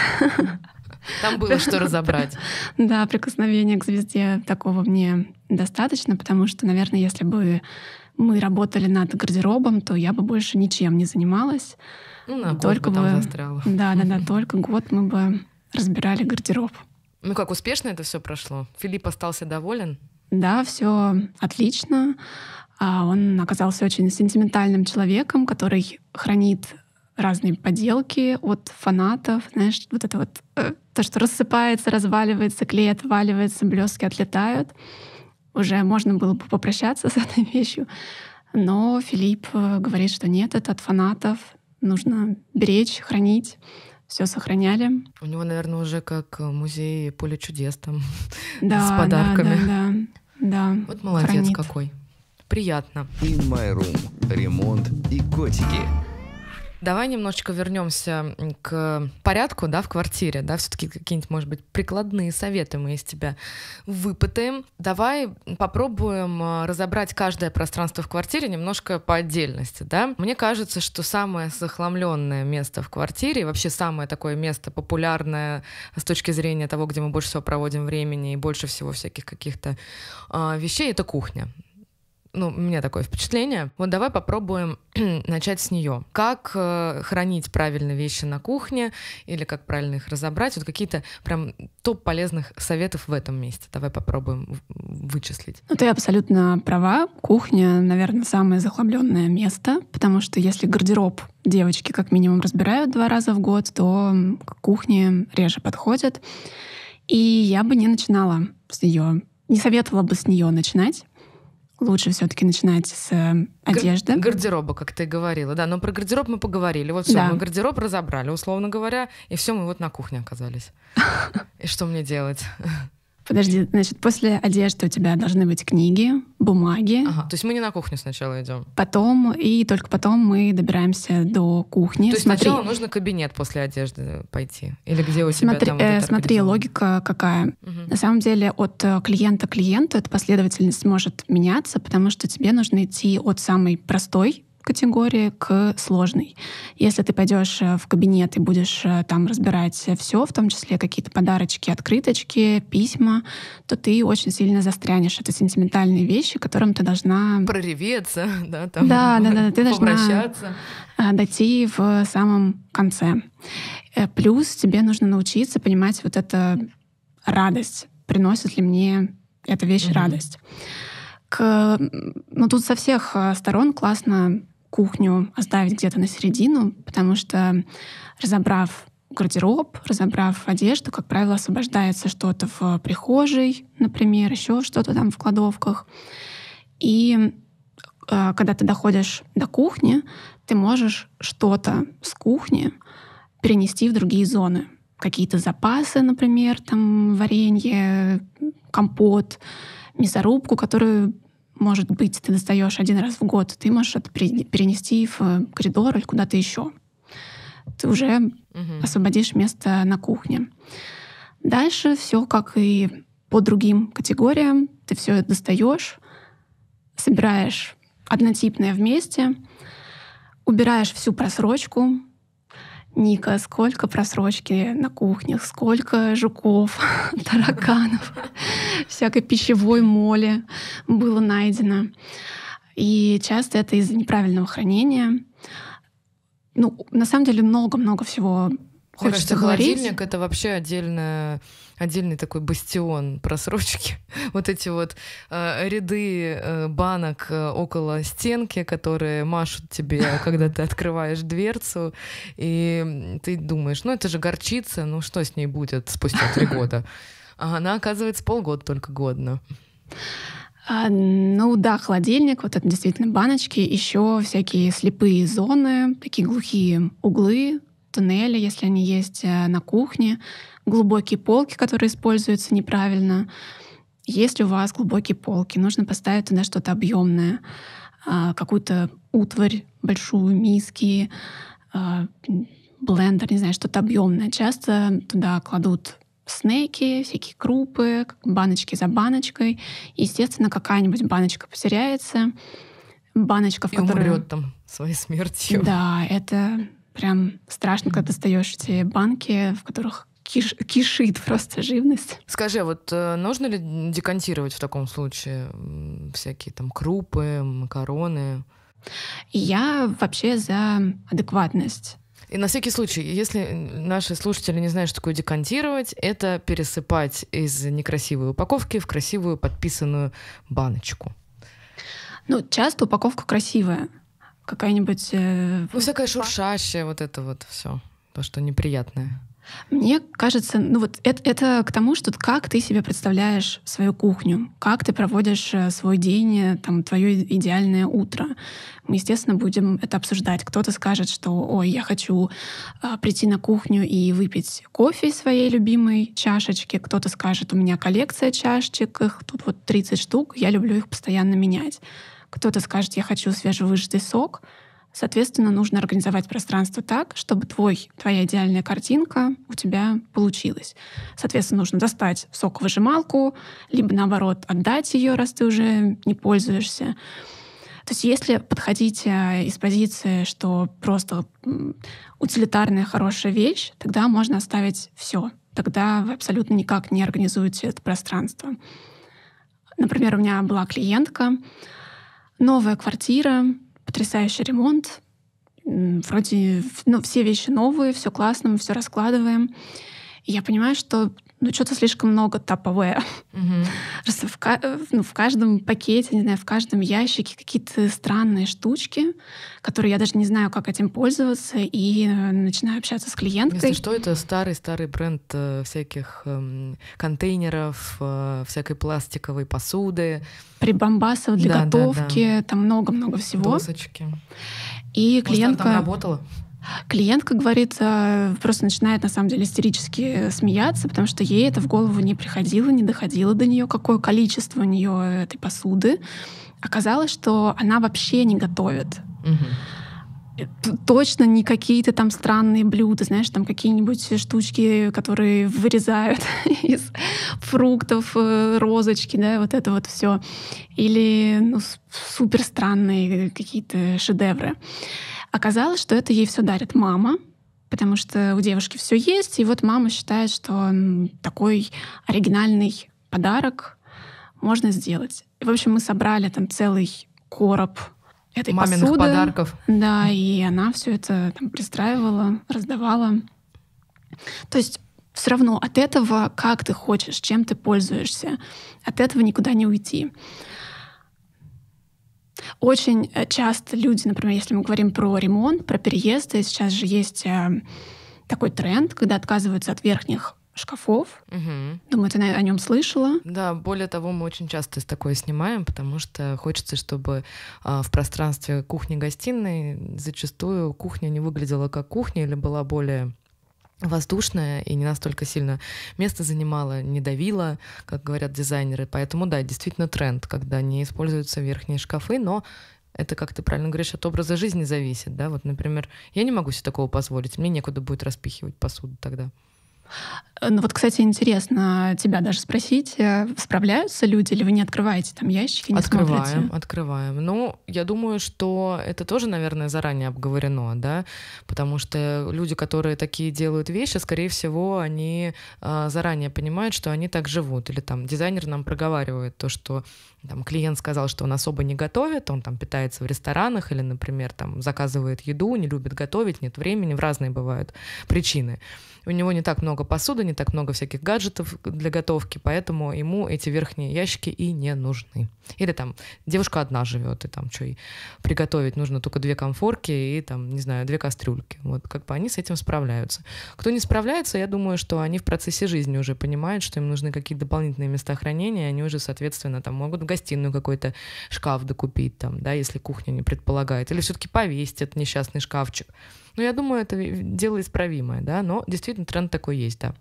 Там было что разобрать. Да, прикосновения к звезде такого мне достаточно, потому что, наверное, если бы мы работали над гардеробом, то я бы больше ничем не занималась. На год бы там застряла. Да, только год мы бы разбирали гардероб. Как успешно это все прошло? Филипп остался доволен? Да, все отлично. Он оказался очень сентиментальным человеком, который хранит разные поделки от фанатов, знаешь, вот это вот то, что рассыпается, разваливается, клей отваливается, блестки отлетают. Уже можно было бы попрощаться с этой вещью, но Филипп говорит, что нет, это от фанатов, нужно беречь, хранить. Все сохраняли. У него, наверное, уже как музей «Поле чудес» там да, с подарками. Да. Вот молодец хранит. Какой. Приятно. In My Room. Ремонт и котики. Давай немножечко вернемся к порядку, да, в квартире, да, все-таки какие-нибудь, может быть, прикладные советы мы из тебя выпытаем. Давай попробуем разобрать каждое пространство в квартире немножко по отдельности, да. Мне кажется, что самое захламленное место в квартире, вообще самое такое место популярное с точки зрения того, где мы больше всего проводим времени и больше всего всяких каких-то вещей, это кухня. Ну, у меня такое впечатление. Вот давай попробуем начать с нее. Как хранить правильно вещи на кухне или как правильно их разобрать? Вот какие-то прям топ полезных советов в этом месте. Давай попробуем вычислить. Ну, ты абсолютно права. Кухня, наверное, самое захламленное место, потому что если гардероб девочки как минимум разбирают 2 раза в год, то к кухне реже подходят. И я бы не начинала с нее, не советовала бы с нее начинать. Лучше все-таки начинать с одежды. Гардероба, как ты говорила. Да, но про гардероб мы поговорили. Вот все, да. Мы гардероб разобрали, условно говоря, и все, мы вот на кухне оказались. И что мне делать? Подожди, значит, после одежды у тебя должны быть книги, бумаги. Ага, то есть мы не на кухню сначала идем. Потом, и только потом мы добираемся до кухни. То есть сначала нужно кабинет после одежды пойти? Или где у тебя там вот это Смотри, логика какая. На самом деле от клиента к клиенту эта последовательность может меняться, потому что тебе нужно идти от самой простой категории к сложной. Если ты пойдешь в кабинет и будешь там разбирать все, в том числе какие-то подарочки, открыточки, письма, то ты очень сильно застрянешь. Это сентиментальные вещи, к которым ты должна... Прореветься, да, там да, ты должна дойти в самом конце. Плюс тебе нужно научиться понимать вот эту радость. Приносит ли мне эта вещь радость? Тут со всех сторон классно кухню оставить где-то на середину, потому что разобрав гардероб, разобрав одежду, как правило, освобождается что-то в прихожей, например, еще что-то там в кладовках. И когда ты доходишь до кухни, ты можешь что-то с кухни перенести в другие зоны. Какие-то запасы, например, там варенье, компот, мясорубку, которую, может быть, ты достаешь 1 раз в год, ты можешь это перенести в коридор или куда-то еще. Ты уже освободишь место на кухне. Дальше все как и по другим категориям. Ты все это достаешь, собираешь однотипное вместе, убираешь всю просрочку. Ника, сколько просрочки на кухнях, сколько жуков, тараканов, всякой пищевой моли было найдено. И часто это из-за неправильного хранения. На самом деле много-много всего хочется говорить. Холодильник — это вообще отдельный такой бастион просрочки. Вот эти вот ряды банок около стенки, которые машут тебе, когда ты открываешь дверцу, и ты думаешь, это же горчица, что с ней будет спустя 3 года? А она, оказывается, полгода только годна. Холодильник, вот это действительно баночки, еще всякие слепые зоны, такие глухие углы, туннели, если они есть на кухне, глубокие полки, которые используются неправильно. Если у вас глубокие полки, нужно поставить туда что-то объемное, какую-то утварь, большую, миски, блендер, не знаю, что-то объемное. Часто туда кладут снеки, всякие крупы, баночки за баночкой. Естественно, какая-нибудь баночка потеряется. Баночка, в которой... умрет там своей смертью. Да, это прям страшно, когда достаешь эти банки, в которых кишит просто живность. Скажи, вот нужно ли декантировать в таком случае всякие там крупы, макароны? Я вообще за адекватность. И на всякий случай, если наши слушатели не знают, что такое декантировать, это пересыпать из некрасивой упаковки в красивую подписанную баночку. Часто упаковка красивая. какая-нибудь... всякое шуршащее, вот это вот все, то, что неприятное. Мне кажется, это к тому, что как ты себе представляешь свою кухню, как ты проводишь свой день, там, твое идеальное утро. Мы, естественно, будем это обсуждать. Кто-то скажет, что «Ой, я хочу прийти на кухню и выпить кофе из своей любимой чашечки». Кто-то скажет «У меня коллекция чашечек, их тут 30 штук, я люблю их постоянно менять». Кто-то скажет «Я хочу свежевыжатый сок». Соответственно, нужно организовать пространство так, чтобы твоя идеальная картинка у тебя получилась. Соответственно, нужно достать соковыжималку, либо, наоборот, отдать ее, раз ты уже не пользуешься. То есть если подходить из позиции, что просто утилитарная хорошая вещь, тогда можно оставить все. Тогда вы абсолютно никак не организуете это пространство. Например, у меня была клиентка, новая квартира, потрясающий ремонт. Вроде все вещи новые, все классно, мы все раскладываем. И я понимаю, что что-то слишком много Tupperware. В каждом пакете, не знаю, в каждом ящике какие-то странные штучки, которые я даже не знаю, как этим пользоваться, и начинаю общаться с клиенткой. Если что, это старый бренд всяких контейнеров, всякой пластиковой посуды. Прибамбасов для готовки, там много-много всего. Досочки. И клиентка... Может, она там работала? Клиентка говорит, просто начинает на самом деле истерически смеяться, потому что ей это в голову не приходило, не доходило до нее, какое количество у нее этой посуды. Оказалось, что она вообще не готовит. Точно не какие-то там странные блюда, знаешь, там какие-нибудь штучки, которые вырезают из фруктов, розочки, да, вот это вот все. Или супер странные какие-то шедевры. Оказалось, что это ей все дарит мама, потому что у девушки все есть, и вот мама считает, что такой оригинальный подарок можно сделать. И, в общем, мы собрали там целый короб этой маминых посуды. Подарков. Да, и она все это там пристраивала, раздавала. То есть все равно от этого, как ты хочешь, чем ты пользуешься, от этого никуда не уйти. Очень часто люди, например, если мы говорим про ремонт, про переезды, сейчас же есть такой тренд, когда отказываются от верхних шкафов. Думаю, ты о нем слышала? Да, более того, мы очень часто такое снимаем, потому что хочется, чтобы в пространстве кухни-гостиной зачастую кухня не выглядела как кухня или была более воздушная и не настолько сильно место занимала, не давила, как говорят дизайнеры. Поэтому, да, действительно тренд, когда не используются верхние шкафы, но это, как ты правильно говоришь, от образа жизни зависит. Да? Вот, например, я не могу себе такого позволить, мне некуда будет распихивать посуду тогда. Ну вот, кстати, интересно тебя даже спросить, справляются люди, или вы не открываете там ящики, не смотрите? Открываем. Ну, я думаю, что это тоже, наверное, заранее обговорено, да, потому что люди, которые такие делают вещи, скорее всего, они заранее понимают, что они так живут. Или там дизайнер нам проговаривает то, что там клиент сказал, что он особо не готовит, он там питается в ресторанах или, например, там заказывает еду, не любит готовить, нет времени, разные бывают причины. У него не так много посуды, не так много всяких гаджетов для готовки, поэтому ему эти верхние ящики и не нужны. Или там девушка одна живет, и там что, и приготовить нужно только 2 конфорки и там, не знаю, 2 кастрюльки. Вот как бы они с этим справляются. Кто не справляется, я думаю, что они в процессе жизни уже понимают, что им нужны какие-то дополнительные места хранения, и они уже, соответственно, там могут в гостиную какой-то шкаф докупить, там, да, если кухня не предполагает. Или все-таки повесить этот несчастный шкафчик. Ну, я думаю, это дело исправимое, да, но действительно тренд такой есть, да.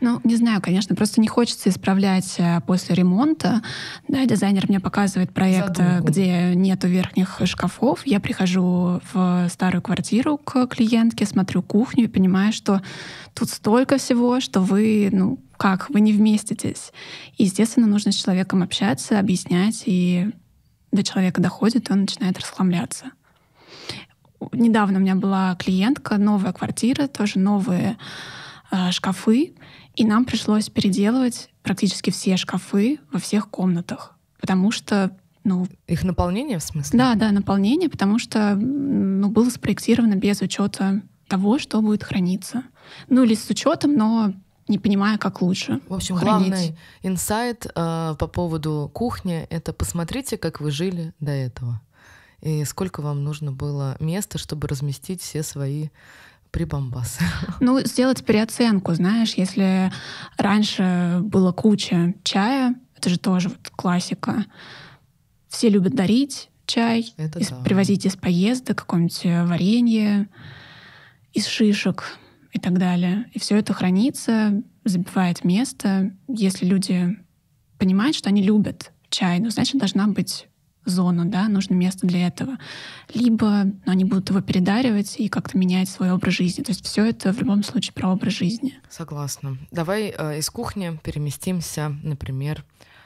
Ну, не знаю, конечно, просто не хочется исправлять после ремонта. Да, дизайнер мне показывает проект, где нету верхних шкафов. Я прихожу в старую квартиру к клиентке, смотрю кухню и понимаю, что тут столько всего, что вы, вы не вместитесь. И, естественно, нужно с человеком общаться, объяснять, и до человека доходит, и он начинает расхламляться. Недавно у меня была клиентка, новая квартира, тоже новые шкафы, и нам пришлось переделывать практически все шкафы во всех комнатах, потому что... Их наполнение, в смысле? Да, наполнение, потому что было спроектировано без учета того, что будет храниться. Или с учетом, но не понимая, как лучше. В общем, хранить. Главный инсайт по поводу кухни — это посмотрите, как вы жили до этого. И сколько вам нужно было места, чтобы разместить все свои прибамбасы? Ну, сделать переоценку, знаешь, если раньше было куча чая, это же тоже вот классика. Все любят дарить чай, привозить из поездок какое-нибудь варенье из шишек и так далее. И все это хранится, забивает место. Если люди понимают, что они любят чай, ну, значит, должна быть зона, да, нужно место для этого. Либо они будут его передаривать и как-то менять свой образ жизни. То есть все это в любом случае про образ жизни. Согласна. Давай из кухни переместимся, например,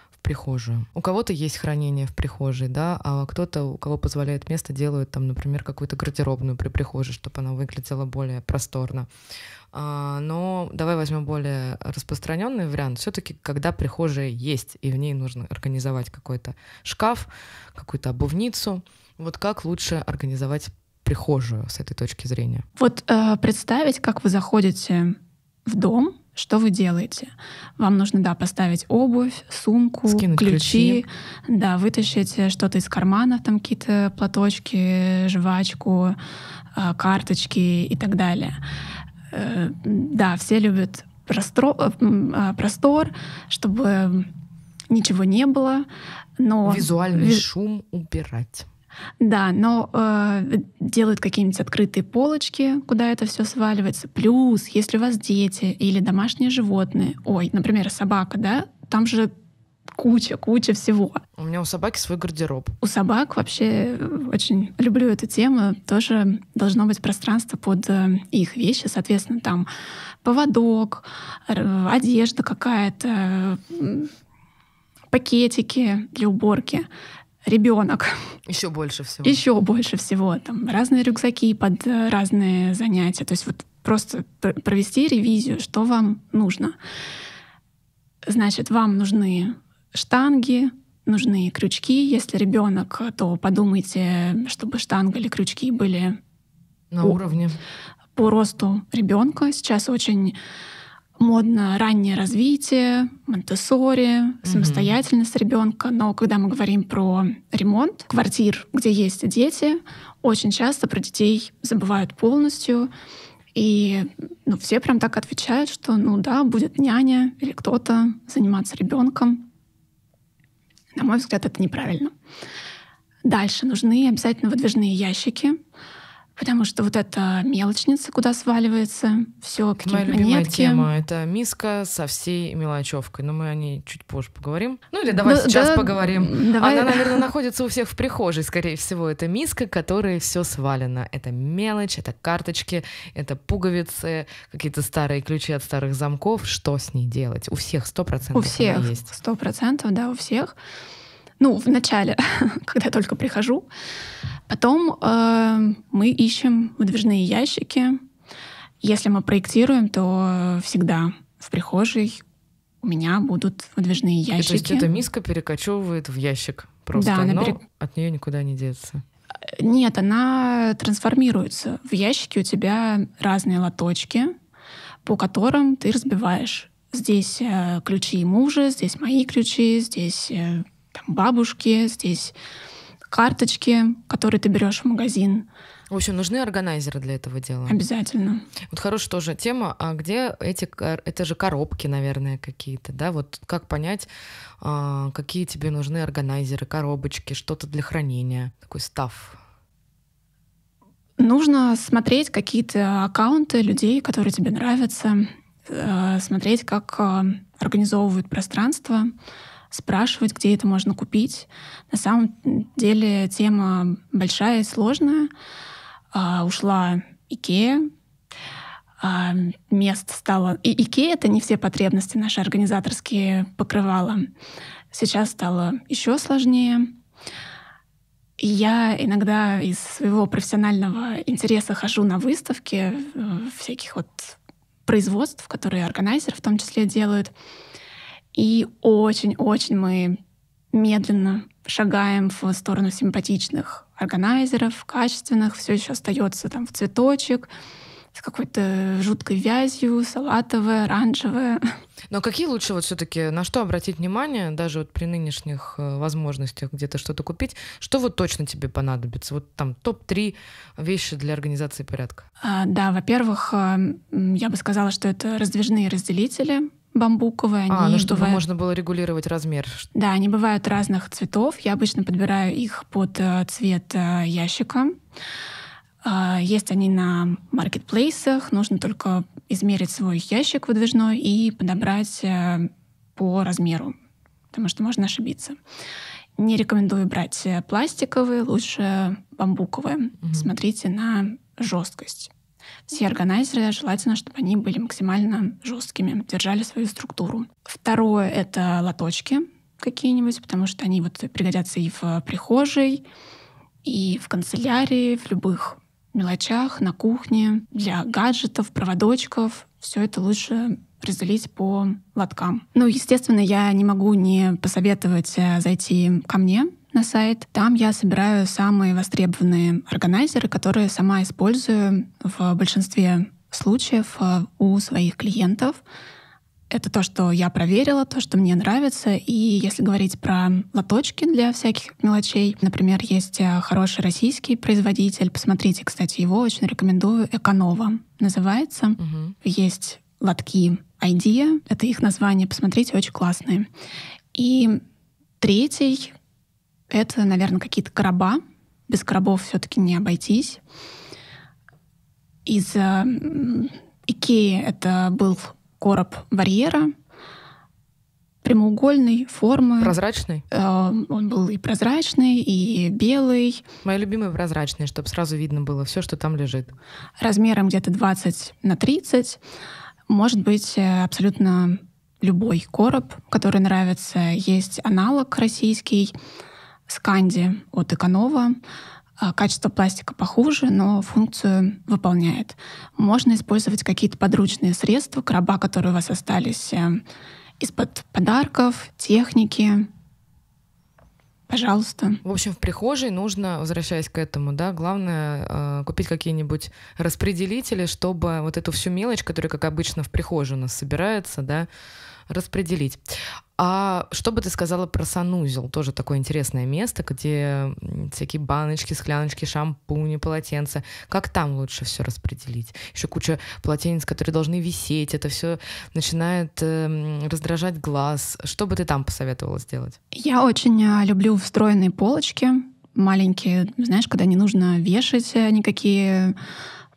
в прихожую. У кого-то есть хранение в прихожей, да, а кто-то, у кого позволяет место, делают там, например, какую-то гардеробную при прихожей, чтобы она выглядела более просторно. Но давай возьмем более распространенный вариант. Все-таки, когда прихожая есть, и в ней нужно организовать какой-то шкаф, какую-то обувницу, вот как лучше организовать прихожую с этой точки зрения? Вот представить, как вы заходите в дом, что вы делаете. Вам нужно, да, поставить обувь, сумку, скинуть ключи, да, вытащить что-то из карманов, там какие-то платочки, жвачку, карточки и так далее. Да, все любят простор, чтобы ничего не было, но визуальный шум убирать. Да, но делают какие-нибудь открытые полочки, куда это все сваливается. Плюс, если у вас дети или домашние животные, например, собака, да, там же куча всего. У меня у собаки свой гардероб. У собак вообще очень люблю эту тему. Тоже должно быть пространство под их вещи. Соответственно, там поводок, одежда какая-то, пакетики для уборки. Ребенок. Еще больше всего. Там разные рюкзаки под разные занятия. То есть вот просто провести ревизию, что вам нужно. Значит, вам нужны штанги, нужны крючки. Если ребенок, то подумайте, чтобы штанга или крючки были на уровне по росту ребенка. Сейчас очень модно раннее развитие, монтессори, самостоятельность ребенка. Но когда мы говорим про ремонт квартир, где есть дети, очень часто про детей забывают полностью. И все прям так отвечают, что будет няня или кто-то заниматься ребенком. На мой взгляд, это неправильно. Дальше нужны обязательно выдвижные ящики, потому что вот эта мелочница, куда сваливается все, какие-то монетки. Моя любимая тема — это миска со всей мелочевкой. Но мы о ней чуть позже поговорим. Или давай сейчас поговорим. Давай. Она, наверное, находится у всех в прихожей, скорее всего. Это миска, которой все свалено. Это мелочь, это карточки, это пуговицы, какие-то старые ключи от старых замков. Что с ней делать? У всех 100% у всех она есть. 100%, да, у всех. В начале, когда я только прихожу. Потом мы ищем выдвижные ящики. Если мы проектируем, то всегда в прихожей у меня будут выдвижные ящики. То есть эта миска перекочевывает в ящик просто, да, но от нее никуда не деться. Нет, она трансформируется. В ящике у тебя разные лоточки, по которым ты разбиваешь. Здесь ключи мужа, здесь мои ключи, здесь бабушки, здесь карточки, которые ты берешь в магазин. В общем, нужны органайзеры для этого дела. Обязательно. Вот хорошая тоже тема. А где это же коробки, наверное, какие-то, да? Вот как понять, какие тебе нужны органайзеры, коробочки, что-то для хранения, такой став? Нужно смотреть какие-то аккаунты людей, которые тебе нравятся, смотреть, как организовывают пространство, спрашивать, где это можно купить. На самом деле тема большая и сложная. Ушла Икеа, мест стало... И Икеа — это не все потребности наши организаторские покрывала. Сейчас стало еще сложнее. И я иногда из своего профессионального интереса хожу на выставки всяких производств, которые органайзеры в том числе делают. И очень-очень мы медленно шагаем в сторону симпатичных органайзеров, качественных. Все еще остается в цветочек, с какой-то жуткой вязью, салатовая, оранжевая. Но какие лучше вот все-таки, на что обратить внимание, даже вот при нынешних возможностях где-то что-то купить, что вот точно тебе понадобится? Вот там топ-3 вещи для организации порядка. Да, во-первых, я бы сказала, что это раздвижные разделители бамбуковые. Ну чтобы можно было регулировать размер. Да, они бывают разных цветов. Я обычно подбираю их под цвет ящика. Есть они на маркетплейсах. Нужно только измерить свой ящик выдвижной и подобрать по размеру, потому что можно ошибиться. Не рекомендую брать пластиковые, лучше бамбуковые. Смотрите на жесткость. Все органайзеры желательно, чтобы они были максимально жесткими, держали свою структуру. Второе — это лоточки какие-нибудь, потому что они вот пригодятся и в прихожей, и в канцелярии, в любых мелочах, на кухне, для гаджетов, проводочков. Все это лучше разделить по лоткам. Естественно, я не могу не посоветовать зайти ко мне на сайт. Там я собираю самые востребованные органайзеры, которые сама использую в большинстве случаев у своих клиентов. Это то, что я проверила, то, что мне нравится. И если говорить про лоточки для всяких мелочей, например, есть хороший российский производитель. Посмотрите, кстати, его очень рекомендую. Эконова называется. Есть лотки Idea. Это их название. Посмотрите, очень классные. И третий — это, наверное, какие-то короба. Без коробов все-таки не обойтись. Из Икеи это был короб Барьера, прямоугольной формы. Прозрачный? Он был и прозрачный, и белый. Мои любимые прозрачные, чтобы сразу видно было все, что там лежит. Размером где-то 20x30. Может быть абсолютно любой короб, который нравится. Есть аналог российский Сканди от Эконова. Качество пластика похуже, но функцию выполняет. Можно использовать какие-то подручные средства, короба, которые у вас остались из-под подарков, техники. Пожалуйста. В общем, в прихожей нужно, возвращаясь к этому, да, главное купить какие-нибудь распределители, чтобы вот эту всю мелочь, которая, как обычно, в прихожей у нас собирается, да, распределить. А что бы ты сказала про санузел? Тоже такое интересное место, где всякие баночки, скляночки, шампуни, полотенца. Как там лучше все распределить? Еще куча полотенец, которые должны висеть. Это все начинает раздражать глаз. Что бы ты там посоветовала сделать? Я очень люблю встроенные полочки. Маленькие, знаешь, когда не нужно вешать никакие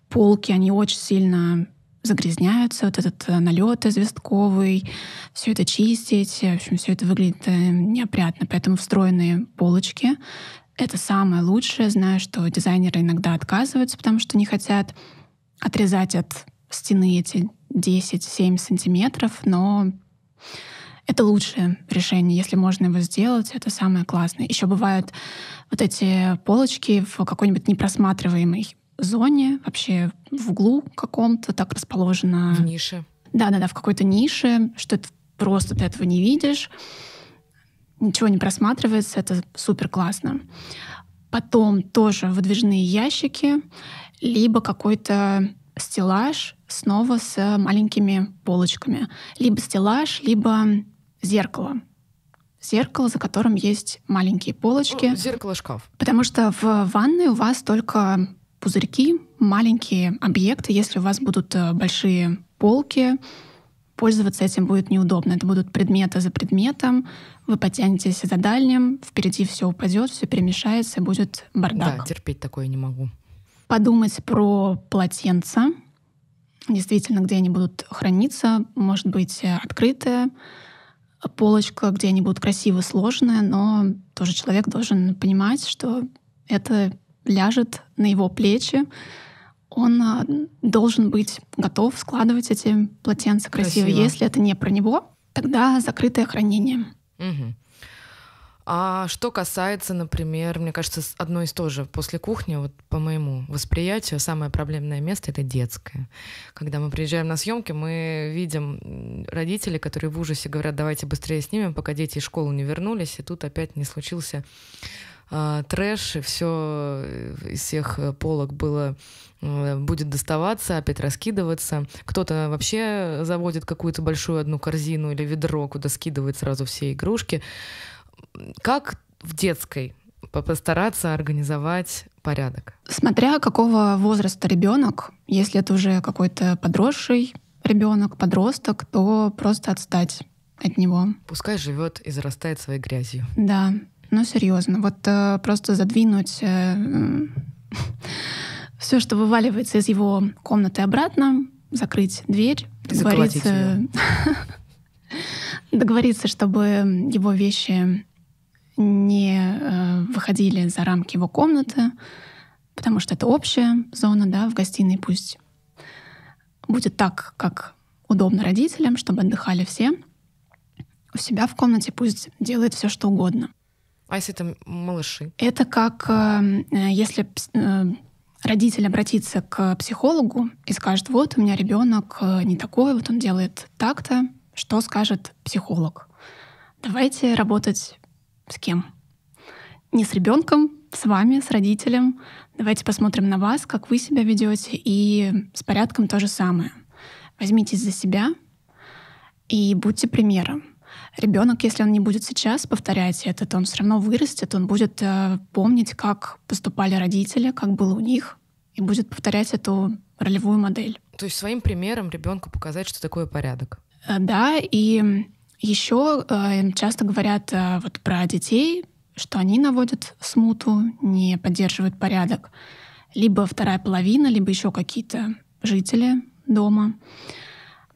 полки. Они очень сильно загрязняются, вот этот налет известковый, все это чистить, в общем, все это выглядит неопрятно. Поэтому встроенные полочки — это самое лучшее. Знаю, что дизайнеры иногда отказываются, потому что не хотят отрезать от стены эти 10-7 сантиметров, но это лучшее решение. Если можно его сделать, это самое классное. Еще бывают вот эти полочки в какой-нибудь непросматриваемой зоне, вообще в углу каком-то так расположено. В нише. Да-да-да, в какой-то нише, что это просто ты этого не видишь, ничего не просматривается, это супер классно. Потом тоже выдвижные ящики, либо какой-то стеллаж снова с маленькими полочками. Либо стеллаж, либо зеркало. Зеркало, за которым есть маленькие полочки. Зеркало-шкаф. Потому что в ванной у вас только пузырьки, маленькие объекты. Если у вас будут большие полки, пользоваться этим будет неудобно. Это будут предметы за предметом. Вы потянетесь за дальним, впереди все упадет, все перемешается, и будет бардак. Да, терпеть такое не могу. Подумать про полотенца. Действительно, где они будут храниться. Может быть, открытая полочка, где они будут красиво сложены, но тоже человек должен понимать, что это ляжет на его плечи. Он должен быть готов складывать эти полотенца красиво. Если это не про него, тогда закрытое хранение. Угу. А что касается, например, мне кажется, одно из тоже после кухни, вот по моему восприятию, самое проблемное место — это детское. Когда мы приезжаем на съемки, мы видим родителей, которые в ужасе говорят: давайте быстрее снимем, пока дети из школы не вернулись, и тут опять не случился трэш, и все из всех полок будет доставаться, опять раскидываться. Кто-то вообще заводит какую-то большую одну корзину или ведро, куда скидывает сразу все игрушки. Как в детской постараться организовать порядок? Смотря какого возраста ребенок, если это уже какой-то подросший ребенок, подросток, то просто отстать от него. Пускай живет и зарастает своей грязью. Да, ну серьезно, вот просто задвинуть все, что вываливается из его комнаты обратно, закрыть дверь, договориться, чтобы его вещи не выходили за рамки его комнаты, потому что это общая зона, да, в гостиной пусть будет так, как удобно родителям, чтобы отдыхали все. У себя в комнате пусть делает все, что угодно. А если это малыши? Это как если родитель обратится к психологу и скажет: вот у меня ребенок не такой, вот он делает так-то. Что скажет психолог? Давайте работать с кем? Не с ребенком, с вами, с родителем. Давайте посмотрим на вас, как вы себя ведете, и с порядком то же самое. Возьмитесь за себя и будьте примером. Ребенок, если он не будет сейчас повторять это, то он все равно вырастет, он будет помнить, как поступали родители, как было у них, и будет повторять эту ролевую модель. То есть своим примером ребенку показать, что такое порядок. Да, и еще часто говорят вот про детей, что они наводят смуту, не поддерживают порядок. Либо вторая половина, либо еще какие-то жители дома.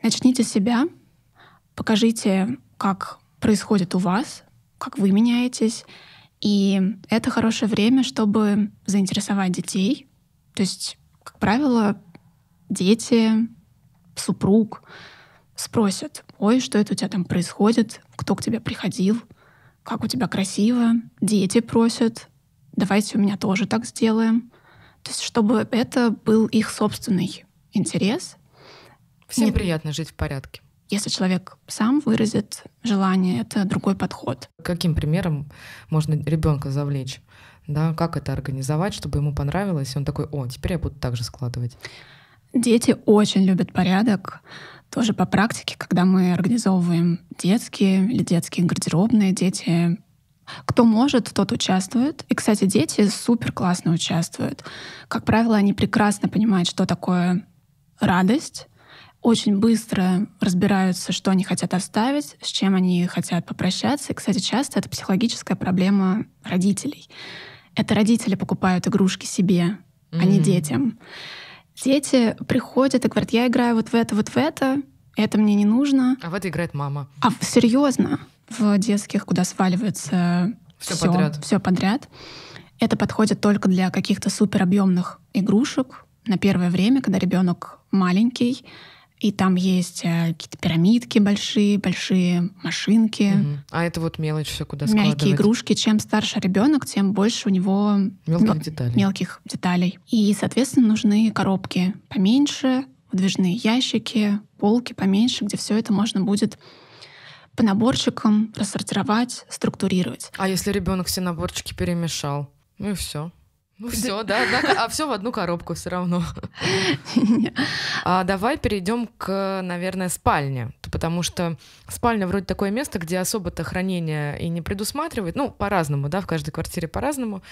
Начните с себя, покажите, как происходит у вас, как вы меняетесь. И это хорошее время, чтобы заинтересовать детей. То есть, как правило, дети, супруг спросят: ой, что это у тебя там происходит, кто к тебе приходил, как у тебя красиво. Дети просят: давайте у меня тоже так сделаем. То есть чтобы это был их собственный интерес. Всем приятно жить в порядке. Если человек сам выразит желание, это другой подход. Каким примером можно ребенка завлечь? Да, как это организовать, чтобы ему понравилось, и он такой: о, теперь я буду так же складывать. Дети очень любят порядок. Тоже по практике, когда мы организовываем детские или детские гардеробные, дети, кто может, тот участвует. И, кстати, дети супер классно участвуют. Как правило, они прекрасно понимают, что такое радость, очень быстро разбираются, что они хотят оставить, с чем они хотят попрощаться. И, кстати, часто это психологическая проблема родителей. Это родители покупают игрушки себе, а не детям. Дети приходят и говорят: я играю вот в это мне не нужно. А в это играет мама. А серьезно, в детских, куда сваливается все подряд, это подходит только для каких-то суперобъемных игрушек на первое время, когда ребенок маленький, и там есть какие-то пирамидки большие машинки. А это вот мелочь, все куда складывать. Мягкие игрушки. Чем старше ребенок, тем больше у него мелких деталей. И, соответственно, нужны коробки поменьше, выдвижные ящики, полки поменьше, где все это можно будет по наборчикам рассортировать, структурировать. А если ребенок все наборчики перемешал? Ну и все. Ну все, да, а все в одну коробку все равно. Давай перейдем к, наверное, спальне, потому что спальня вроде такое место, где особо-то хранение и не предусматривает, ну, по-разному, да, в каждой квартире по-разному,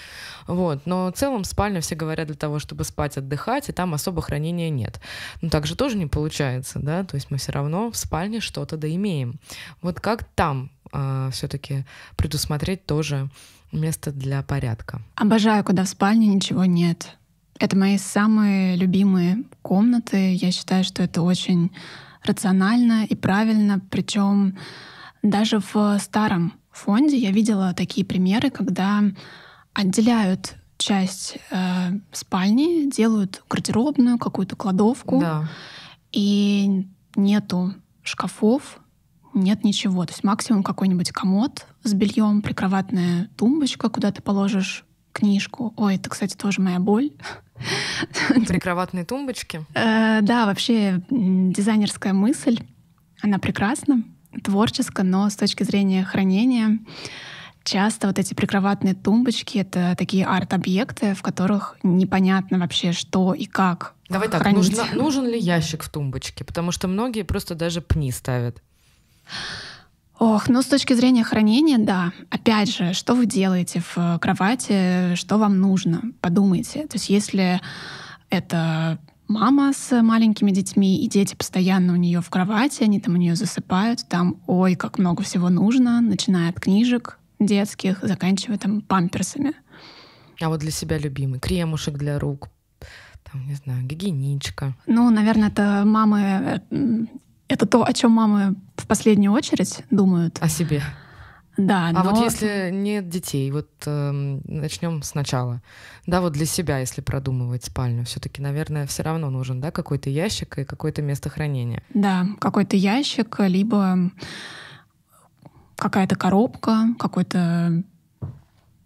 вот, но в целом спальня, все говорят, для того, чтобы спать, отдыхать, и там особо хранения нет. Но так же тоже не получается, да, то есть мы все равно в спальне что-то да имеем. Вот как там все-таки предусмотреть тоже место для порядка? Обожаю, когда в спальне ничего нет. Это мои самые любимые комнаты. Я считаю, что это очень рационально и правильно. Причем даже в старом фонде я видела такие примеры, когда отделяют часть спальни, делают гардеробную, какую-то кладовку, да. И нету шкафов, нет ничего. То есть максимум какой-нибудь комод с бельем, прикроватная тумбочка, куда ты положишь книжку. Ой, это, кстати, тоже моя боль. Прикроватные тумбочки? Да, вообще дизайнерская мысль, она прекрасна, творческая, но с точки зрения хранения Часто вот эти прикроватные тумбочки — это такие арт-объекты, в которых непонятно вообще, что и как Давай так, хранить. нужен ли ящик в тумбочке? Потому что многие просто даже пни ставят. Ох, ну с точки зрения хранения, да. Опять же, что вы делаете в кровати, что вам нужно? Подумайте. То есть если это мама с маленькими детьми, и дети постоянно у нее в кровати, они там у нее засыпают, там, ой, как много всего нужно, начиная от книжек детских, заканчивая там памперсами. А вот для себя любимый кремушек для рук, там, не знаю, гигиеничка. Ну, наверное, это мамы... Это то, о чем мамы в последнюю очередь думают. О себе. Да, А но... вот если нет детей, вот начнем сначала. Да, вот для себя, если продумывать спальню, все-таки, наверное, все равно нужен, да, какой-то ящик и какое-то место хранения. Да, какой-то ящик, либо какая-то коробка, какой-то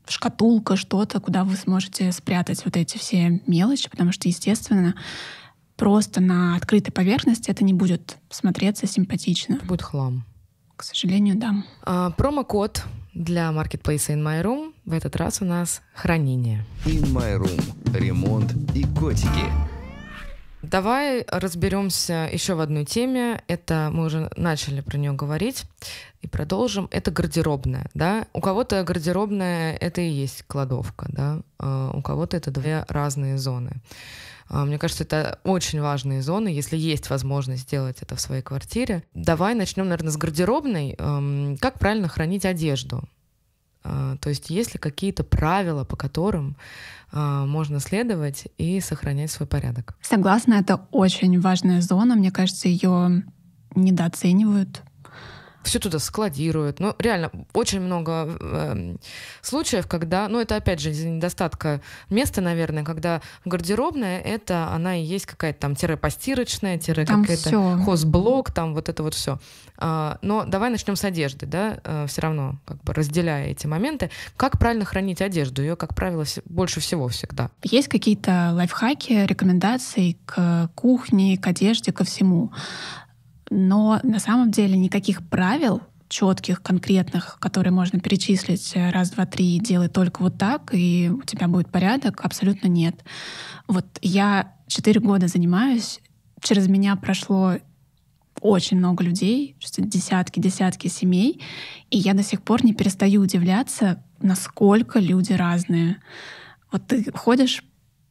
шкатулка, что-то, куда вы сможете спрятать вот эти все мелочи, потому что, естественно, просто на открытой поверхности это не будет смотреться симпатично. Это будет хлам. К сожалению, да. Промокод для маркетплейса In My Room в этот раз у нас хранение. In My Room. Ремонт и котики. Давай разберемся еще в одной теме. Это мы уже начали про нее говорить и продолжим. Это гардеробная, да? У кого-то гардеробная — это и есть кладовка, да? У кого-то это две разные зоны. Мне кажется, это очень важные зоны, если есть возможность сделать это в своей квартире. Давай начнем, наверное, с гардеробной. Как правильно хранить одежду? То есть есть ли какие-то правила, по которым можно следовать и сохранять свой порядок? Согласна, это очень важная зона. Мне кажется, ее недооценивают. Все туда складируют. Ну, реально, очень много случаев, когда, ну, это опять же из-за недостатка места, наверное, когда гардеробная, это она и есть какая-то там постирочная, какая-то хозблок, там вот это вот все. Но давай начнем с одежды, да, все равно как бы разделяя эти моменты. Как правильно хранить одежду? Ее, как правило, больше всего всегда. Есть какие-то лайфхаки, рекомендации к кухне, к одежде, ко всему. Но на самом деле никаких правил четких, конкретных, которые можно перечислить раз, два, три, делай только вот так, и у тебя будет порядок, абсолютно нет. Вот я 4 года занимаюсь, через меня прошло очень много людей, десятки семей, и я до сих пор не перестаю удивляться, насколько люди разные. Вот ты ходишь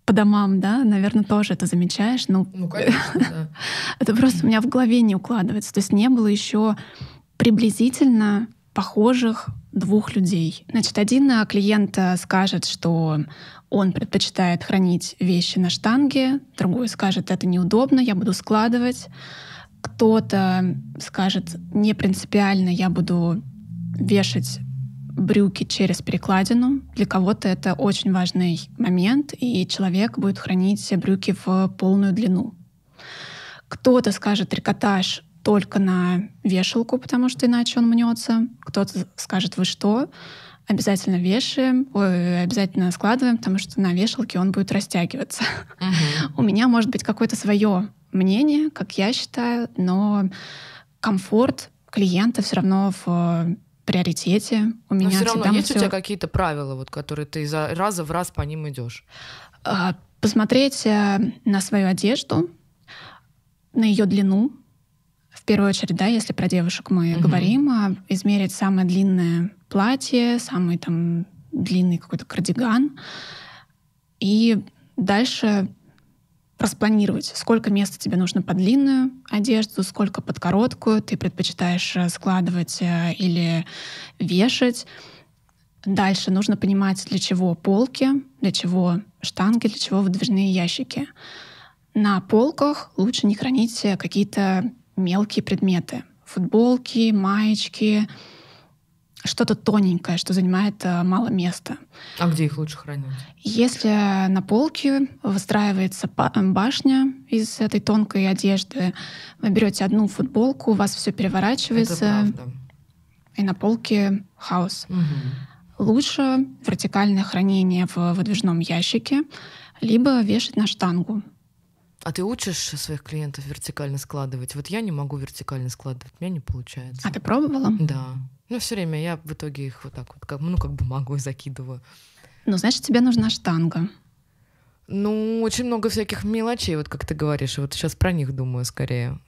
по домам, да, наверное, тоже это замечаешь. Ну конечно, да. Это просто у меня в голове не укладывается. То есть не было еще приблизительно похожих 2 людей. Значит, один клиент скажет, что он предпочитает хранить вещи на штанге, другой скажет, это неудобно, я буду складывать. Кто-то скажет, не принципиально, я буду вешать брюки через перекладину. Для кого-то это очень важный момент, и человек будет хранить брюки в полную длину. Кто-то скажет трикотаж только на вешалку, потому что иначе он мнется. Кто-то скажет, вы что? Обязательно вешаем, обязательно складываем, потому что на вешалке он будет растягиваться. У меня может быть какое-то свое мнение, как я считаю, но комфорт клиента все равно в приоритете. У меня все равно есть у тебя какие-то правила, вот, которые ты из раза в раз по ним идешь? Посмотреть на свою одежду, на ее длину. В первую очередь, да, если про девушек мы говорим, измерить самое длинное платье, самый там длинный какой-то кардиган. И дальше распланировать, сколько места тебе нужно под длинную одежду, сколько под короткую ты предпочитаешь складывать или вешать. Дальше нужно понимать, для чего полки, для чего штанги, для чего выдвижные ящики. На полках лучше не хранить какие-то мелкие предметы. Футболки, маечки, что-то тоненькое, что занимает мало места. А где их лучше хранить? Если на полке выстраивается башня из этой тонкой одежды, вы берете одну футболку, у вас все переворачивается, и на полке хаос. Лучше вертикальное хранение в выдвижном ящике, либо вешать на штангу. А ты учишь своих клиентов вертикально складывать? Вот я не могу вертикально складывать, у меня не получается. А ты пробовала? Да. Ну, все время я в итоге их вот так вот, как бумагу закидываю. Ну, значит, тебе нужна штанга. Ну, очень много всяких мелочей, вот как ты говоришь. Вот сейчас про них думаю скорее.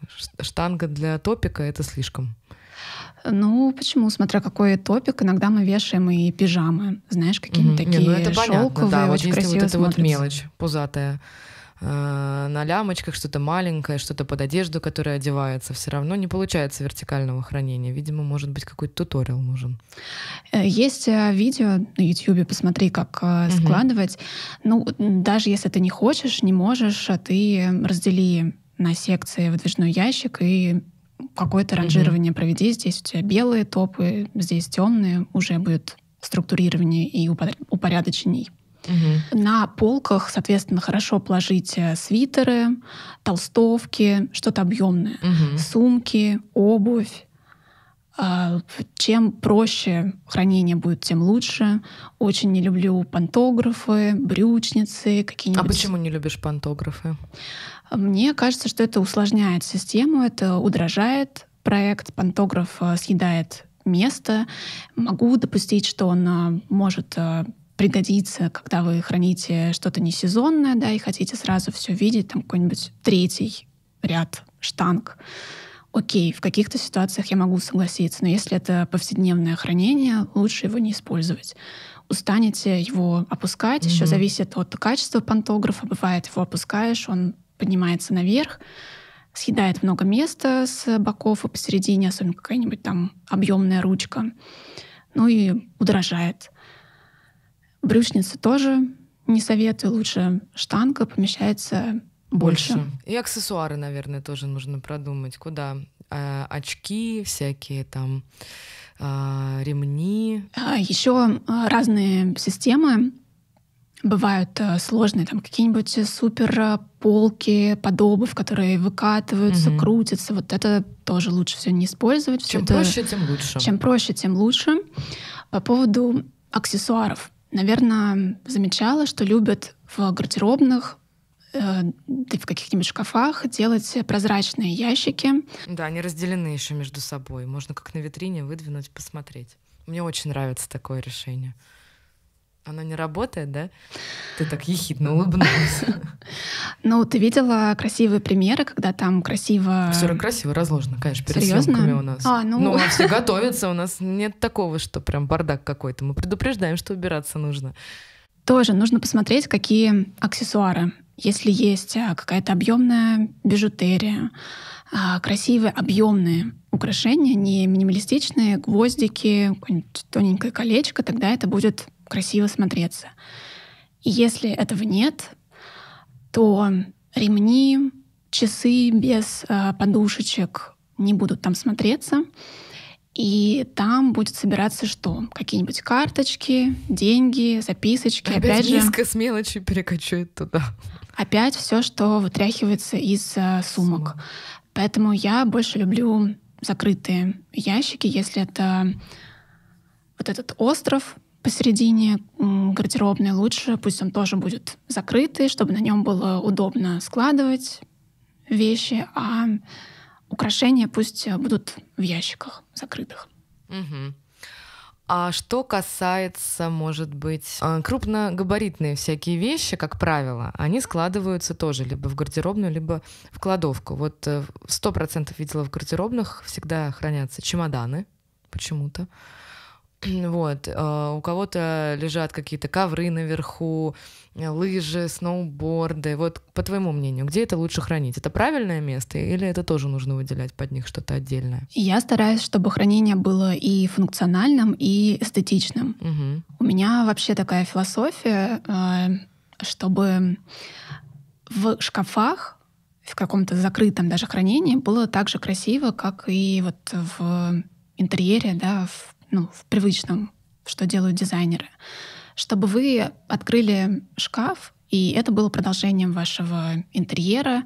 Штанга для топика — это слишком. Ну, почему? Смотря какой топик, иногда мы вешаем и пижамы. Знаешь, какие-нибудь такие Не, ну это шелковые, понятно, да. Вот очень если красиво вот эта вот смотрятся. мелочь пузатая на лямочках, что-то маленькое, что-то под одежду, которая одевается, все равно не получается вертикального хранения. Видимо, может быть, какой-то туториал нужен. Есть видео на YouTube, посмотри, как складывать. Ну, даже если ты не хочешь, не можешь, ты раздели на секции выдвижной ящик и какое-то ранжирование проведи. Здесь у тебя белые топы, здесь темные, уже будет структурирование и упорядоченней. На полках, соответственно, хорошо положить свитеры, толстовки, что-то объемное, сумки, обувь. Чем проще хранение будет, тем лучше. Очень не люблю пантографы, брючницы, какие-нибудь... А почему не любишь пантографы? Мне кажется, что это усложняет систему, это удорожает проект, пантограф съедает место. Могу допустить, что он может пригодиться, когда вы храните что-то несезонное, да, и хотите сразу все видеть, там какой-нибудь третий ряд штанг. Окей, в каких-то ситуациях я могу согласиться, но если это повседневное хранение, лучше его не использовать. Устанете его опускать, еще зависит от качества пантографа. Бывает, его опускаешь, он поднимается наверх, съедает много места с боков и посередине, особенно какая-нибудь там объемная ручка, ну и удорожает. Брючницы тоже не советую, лучше штанга, помещается больше. И аксессуары, наверное, тоже нужно продумать. Куда? Очки всякие там, ремни. Еще разные системы бывают сложные, там какие-нибудь супер полки под обувь, которые выкатываются, крутятся. Вот это тоже лучше все не использовать. Чем проще, тем лучше. Чем проще, тем лучше. По поводу аксессуаров. Наверное, замечала, что любят в гардеробных, в каких-нибудь шкафах делать прозрачные ящики. Да, они разделены еще между собой. Можно как на витрине выдвинуть, посмотреть. Мне очень нравится такое решение. Оно не работает, да? Ты так ехидно улыбнулась. Ну, ты видела красивые примеры, когда там красиво... Все красиво разложено, конечно, перед Серьезно? съемками у нас. Ну, все готовятся, у нас нет такого, что прям бардак какой-то. Мы предупреждаем, что убираться нужно. Тоже нужно посмотреть, какие аксессуары. Если есть какая-то объемная бижутерия, красивые объемные украшения, не минималистичные, гвоздики, какое-нибудь тоненькое колечко, тогда это будет красиво смотреться. И если этого нет, то ремни, часы без подушечек не будут там смотреться. И там будет собираться что? Какие-нибудь карточки, деньги, записочки. Опять миска с мелочью перекочует туда. Опять все, что вытряхивается из сумок. Поэтому я больше люблю закрытые ящики, если это вот этот остров посередине гардеробной, лучше пусть он тоже будет закрытый, чтобы на нем было удобно складывать вещи, а украшения пусть будут в ящиках закрытых. А что касается, может быть, крупногабаритные всякие вещи, как правило, они складываются тоже либо в гардеробную, либо в кладовку. Вот 100% видела в гардеробных всегда хранятся чемоданы почему-то. Вот. У кого-то лежат какие-то ковры наверху, лыжи, сноуборды. Вот по твоему мнению, где это лучше хранить? Это правильное место или это тоже нужно выделять под них что-то отдельное? Я стараюсь, чтобы хранение было и функциональным, и эстетичным. У меня вообще такая философия, чтобы в шкафах, в каком-то закрытом даже хранении было так же красиво, как и вот в интерьере, да, в привычном, что делают дизайнеры. Чтобы вы открыли шкаф, и это было продолжением вашего интерьера.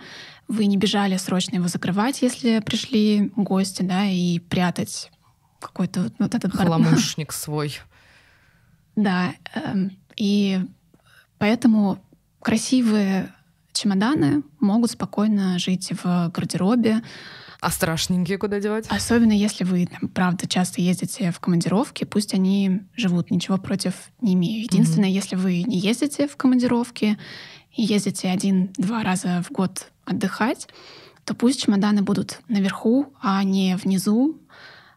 Вы не бежали срочно его закрывать, если пришли гости, да, и прятать какой-то вот этот хламушник свой. Да, и поэтому красивые чемоданы могут спокойно жить в гардеробе. А страшненькие куда девать? Особенно если вы, правда, часто ездите в командировки, пусть они живут, ничего против не имею. Единственное, если вы не ездите в командировки и ездите 1-2 раза в год отдыхать, то пусть чемоданы будут наверху, а не внизу,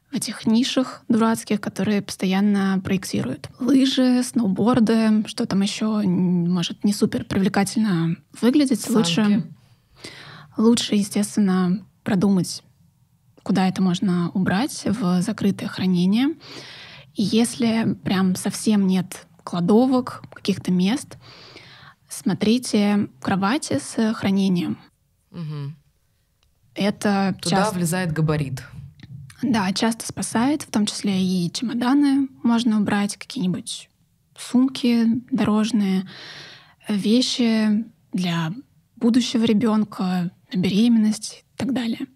в этих нишах дурацких, которые постоянно проектируют. Лыжи, сноуборды, что там еще может не супер привлекательно выглядеть. Санки. Лучше, естественно, продумать, куда это можно убрать в закрытое хранение. И если прям совсем нет кладовок, каких-то мест, смотрите кровати с хранением. Угу. Это туда часто... влезает габарит. Да, часто спасает, в том числе и чемоданы можно убрать, какие-нибудь сумки дорожные, вещи для будущего ребенка, на беременность и так далее.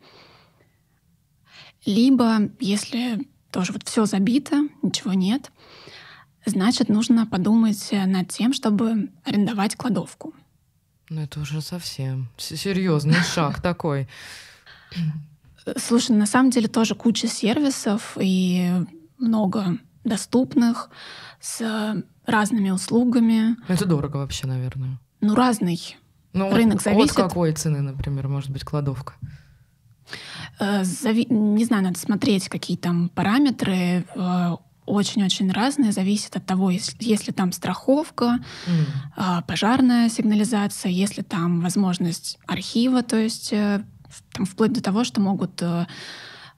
Либо, если тоже вот все забито, ничего нет, значит, нужно подумать над тем, чтобы арендовать кладовку. Ну, это уже совсем серьезный шаг такой. Слушай, на самом деле тоже куча сервисов и много доступных с разными услугами. Это дорого вообще, наверное. Ну, разный. Ну, рынок зависит. От какой цены, например, может быть кладовка? Не знаю, надо смотреть, какие там параметры. Очень-очень разные. Зависит от того, если там страховка, пожарная сигнализация, если там возможность архива, то есть там, вплоть до того, что могут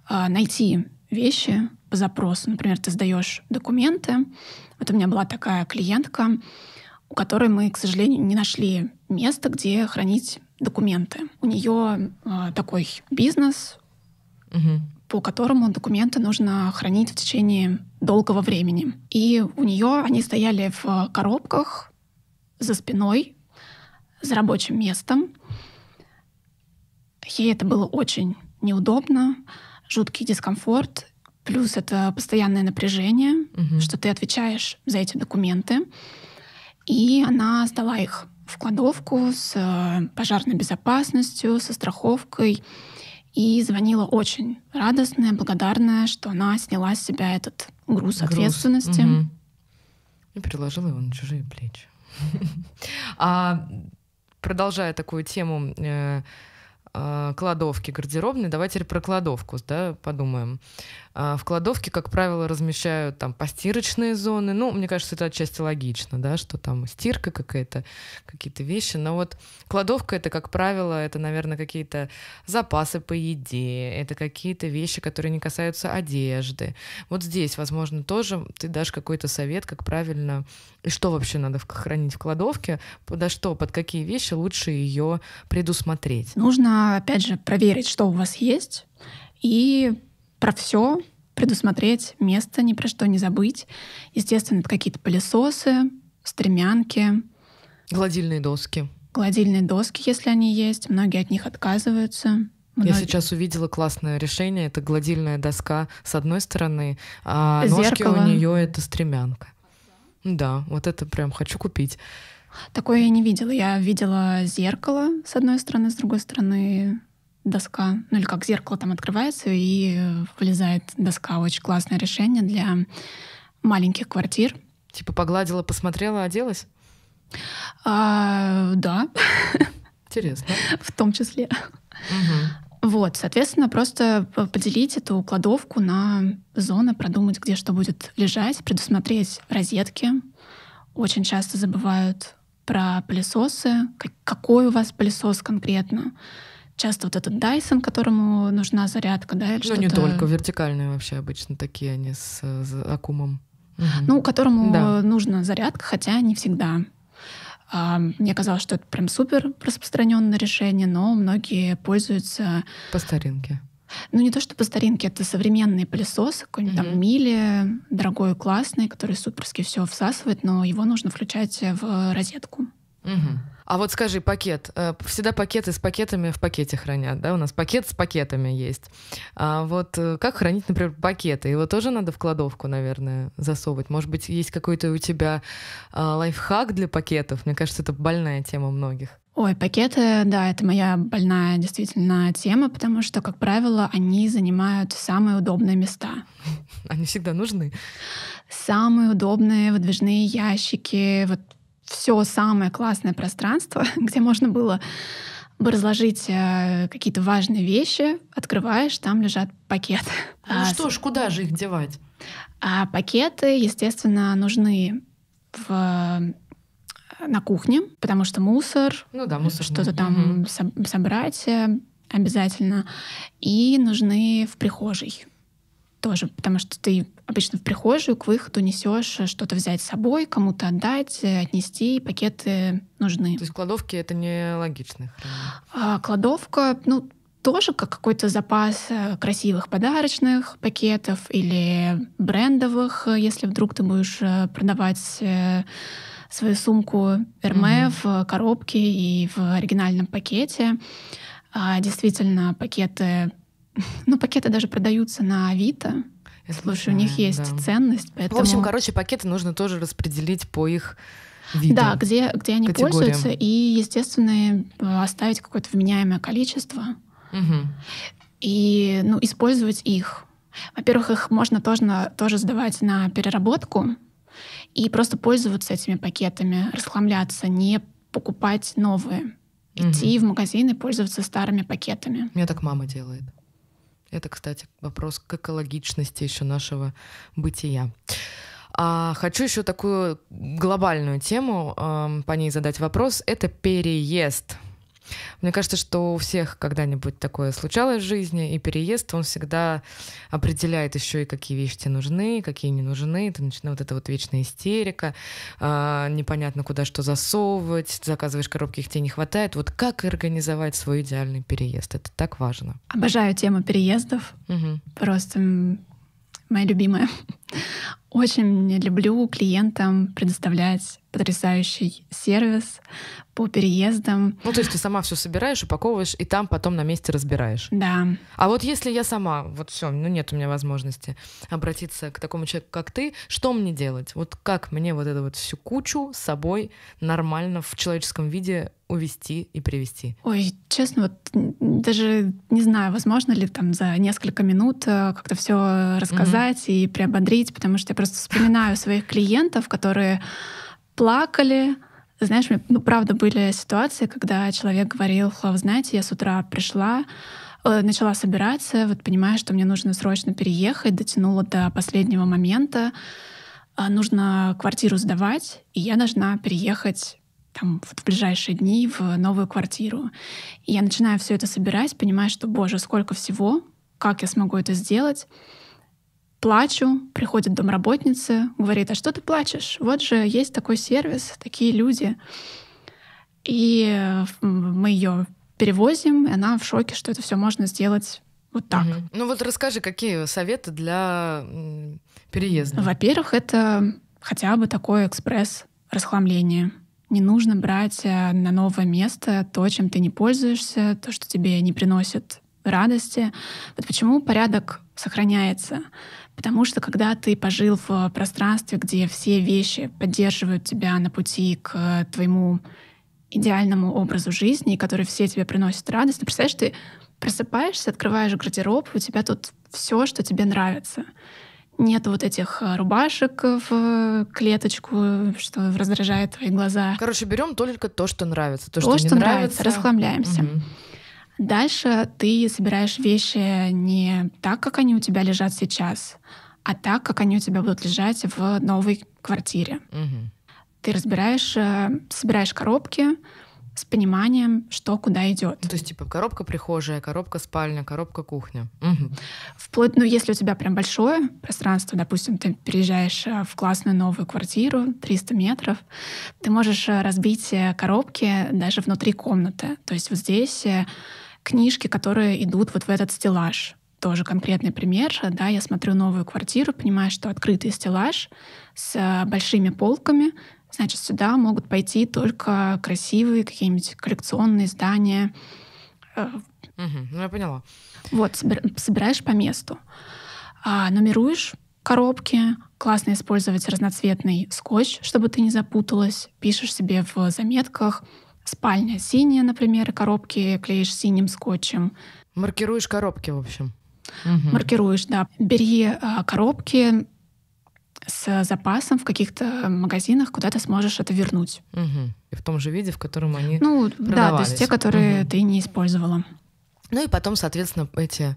найти вещи по запросу. Например, ты сдаешь документы. Вот у меня была такая клиентка, у которой мы, к сожалению, не нашли место, где хранить документы. У нее такой бизнес, по которому документы нужно хранить в течение долгого времени. И у нее они стояли в коробках за спиной, за рабочим местом. Ей это было очень неудобно, жуткий дискомфорт, плюс это постоянное напряжение, что ты отвечаешь за эти документы. И она сдала их в кладовку с пожарной безопасностью, со страховкой. И звонила очень радостная, благодарная, что она сняла с себя этот груз ответственности. И переложила его на чужие плечи. А продолжая такую тему кладовки гардеробной, давайте теперь про кладовку, да, подумаем. В кладовке, как правило, размещают там постирочные зоны. Ну, мне кажется, это отчасти логично, да, что там стирка какая-то, какие-то вещи. Но вот кладовка — это, как правило, это, наверное, какие-то запасы по еде, это какие-то вещи, которые не касаются одежды. Вот здесь, возможно, тоже ты дашь какой-то совет, как правильно и что вообще надо хранить в кладовке, под какие вещи лучше ее предусмотреть. Нужно, опять же, проверить, что у вас есть, и про все предусмотреть место, ни про что не забыть. Естественно, это какие-то пылесосы, стремянки. Гладильные доски. Гладильные доски, если они есть. Многие от них отказываются. Я сейчас увидела классное решение. Это гладильная доска с одной стороны, а ножки у нее это стремянка. Да, вот это прям хочу купить. Такое я не видела. Я видела зеркало с одной стороны, с другой стороны доска. Ну или как зеркало там открывается и вылезает доска. Очень классное решение для маленьких квартир. Типа погладила, посмотрела, оделась? Да. Интересно. В том числе. Вот, соответственно, просто поделить эту кладовку на зоны, продумать, где что будет лежать, предусмотреть розетки. Очень часто забывают про пылесосы. Какой у вас пылесос конкретно? Часто вот этот Dyson, которому нужна зарядка, да, или ну, что-то... не только, вертикальные вообще обычно такие, они с аккумом. Ну, которому нужна зарядка, хотя не всегда. Мне казалось, что это прям супер распространенное решение, но многие пользуются... По старинке. Ну, не то, что по старинке, это современный пылесос, какой-нибудь там Мили, дорогой и классный, который суперски все всасывает, но его нужно включать в розетку. А вот скажи, пакет. Всегда пакеты с пакетами в пакете хранят, да? У нас пакет с пакетами есть. А вот как хранить, например, пакеты? Его тоже надо в кладовку, наверное, засовывать? Может быть, есть какой-то у тебя лайфхак для пакетов? Мне кажется, это больная тема многих. Ой, пакеты, да, это моя больная действительно тема, потому что, как правило, они занимают самые удобные места. Они всегда нужны. Самые удобные выдвижные ящики, вот все самое классное пространство, где можно было бы разложить какие-то важные вещи, открываешь, там лежат пакеты. Ну что ж, куда же их девать? А пакеты, естественно, нужны на кухне, потому что мусор, мусор. что-то там собрать обязательно. И нужны в прихожей тоже, потому что ты обычно в прихожую к выходу несешь что-то взять с собой, кому-то отдать, отнести, пакеты нужны. То есть кладовки — это не логично. Кладовка, тоже как какой-то запас красивых подарочных пакетов или брендовых, если вдруг ты будешь продавать свою сумку Hermès в коробке и в оригинальном пакете. Действительно, пакеты даже продаются на Авито. Слушай, у них есть ценность. Поэтому... В общем, пакеты нужно тоже распределить по их виду. Да, где они пользуются, и, естественно, оставить какое-то вменяемое количество. И использовать их. Во-первых, их можно тоже сдавать на переработку и просто пользоваться этими пакетами, расхламляться, не покупать новые. Идти в магазин и пользоваться старыми пакетами. У меня так мама делает. Это, кстати, вопрос к экологичности еще нашего бытия. Хочу еще такую глобальную тему, по ней задать вопрос. Это переезд. Мне кажется, что у всех когда-нибудь такое случалось в жизни, и переезд, он всегда определяет еще и какие вещи тебе нужны, какие не нужны. Ты начинаешь вот эта вот вечная истерика, непонятно куда что засовывать, заказываешь коробки, их тебе не хватает. Вот как организовать свой идеальный переезд? Это так важно. Обожаю тему переездов. Просто моя любимая. Очень люблю клиентам предоставлять потрясающий сервис по переездам. То есть ты сама все собираешь, упаковываешь, и там потом на месте разбираешь. Да. А вот если я сама, все, нет у меня возможности обратиться к такому человеку, как ты, что мне делать? Вот как мне вот эту вот всю кучу с собой нормально в человеческом виде увезти и привезти? Ой, честно, даже не знаю, возможно ли там за несколько минут как-то все рассказать и приободрить, потому что я просто вспоминаю своих клиентов, которые плакали. Знаешь, правда, были ситуации, когда человек говорил: вы знаете, я с утра пришла, начала собираться, понимаю, что мне нужно срочно переехать, дотянула до последнего момента, нужно квартиру сдавать, и я должна переехать в ближайшие дни в новую квартиру. И я начинаю все это собирать, понимаю, что, боже, сколько всего, как я смогу это сделать. Плачу, приходит домработница, говорит: а что ты плачешь? Вот же есть такой сервис, такие люди. И мы ее перевозим, и она в шоке, что это все можно сделать вот так. Расскажи, какие советы для переезда? Во-первых, это хотя бы такое экспресс-расхламление. Не нужно брать на новое место то, чем ты не пользуешься, то, что тебе не приносит радости. Вот почему порядок сохраняется. Потому что когда ты пожил в пространстве, где все вещи поддерживают тебя на пути к твоему идеальному образу жизни, который все тебе приносят радость, представляешь, ты просыпаешься, открываешь гардероб, у тебя тут все, что тебе нравится. Нет вот этих рубашек в клеточку, что раздражает твои глаза. Берем только то, что нравится. То, что не нравится, расхламляемся. Дальше ты собираешь вещи не так, как они у тебя лежат сейчас, а так, как они у тебя будут лежать в новой квартире. Ты собираешь коробки с пониманием, что куда идет. То есть коробка прихожая, коробка спальня, коробка кухня. Вплоть, если у тебя прям большое пространство, допустим, ты переезжаешь в классную новую квартиру, 300 метров, ты можешь разбить коробки даже внутри комнаты. То есть вот здесь книжки, которые идут вот в этот стеллаж. Тоже конкретный пример. Да, я смотрю новую квартиру, понимаю, что открытый стеллаж с большими полками. Значит, сюда могут пойти только красивые какие-нибудь коллекционные издания. Я поняла. Собираешь по месту. Нумеруешь коробки. Классно использовать разноцветный скотч, чтобы ты не запуталась. Пишешь себе в заметках Спальня синяя, например, коробки клеишь синим скотчем. Маркируешь коробки, в общем. Маркируешь, да. Бери коробки с запасом в каких-то магазинах, куда ты сможешь это вернуть. И в том же виде, в котором они продавались. Да, то есть те, которые ты не использовала. Ну и потом, соответственно, эти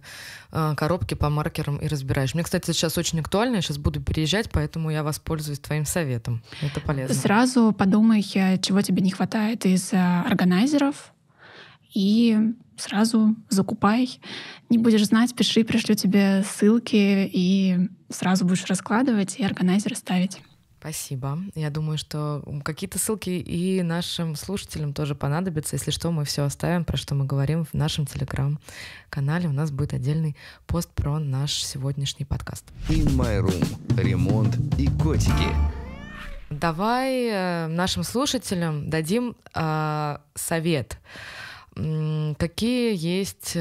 коробки по маркерам и разбираешь. Мне, кстати, сейчас очень актуально, я сейчас буду переезжать, поэтому я воспользуюсь твоим советом. Это полезно. Сразу подумай, чего тебе не хватает из органайзеров, и сразу закупай. Не будешь знать, пиши, пришлю тебе ссылки, и сразу будешь раскладывать и органайзеры ставить. Спасибо. Я думаю, что какие-то ссылки и нашим слушателям тоже понадобятся. Если что, мы все оставим, про что мы говорим в нашем телеграм-канале. У нас будет отдельный пост про наш сегодняшний подкаст. In My Room. Ремонт и котики. Давай нашим слушателям дадим совет. Какие есть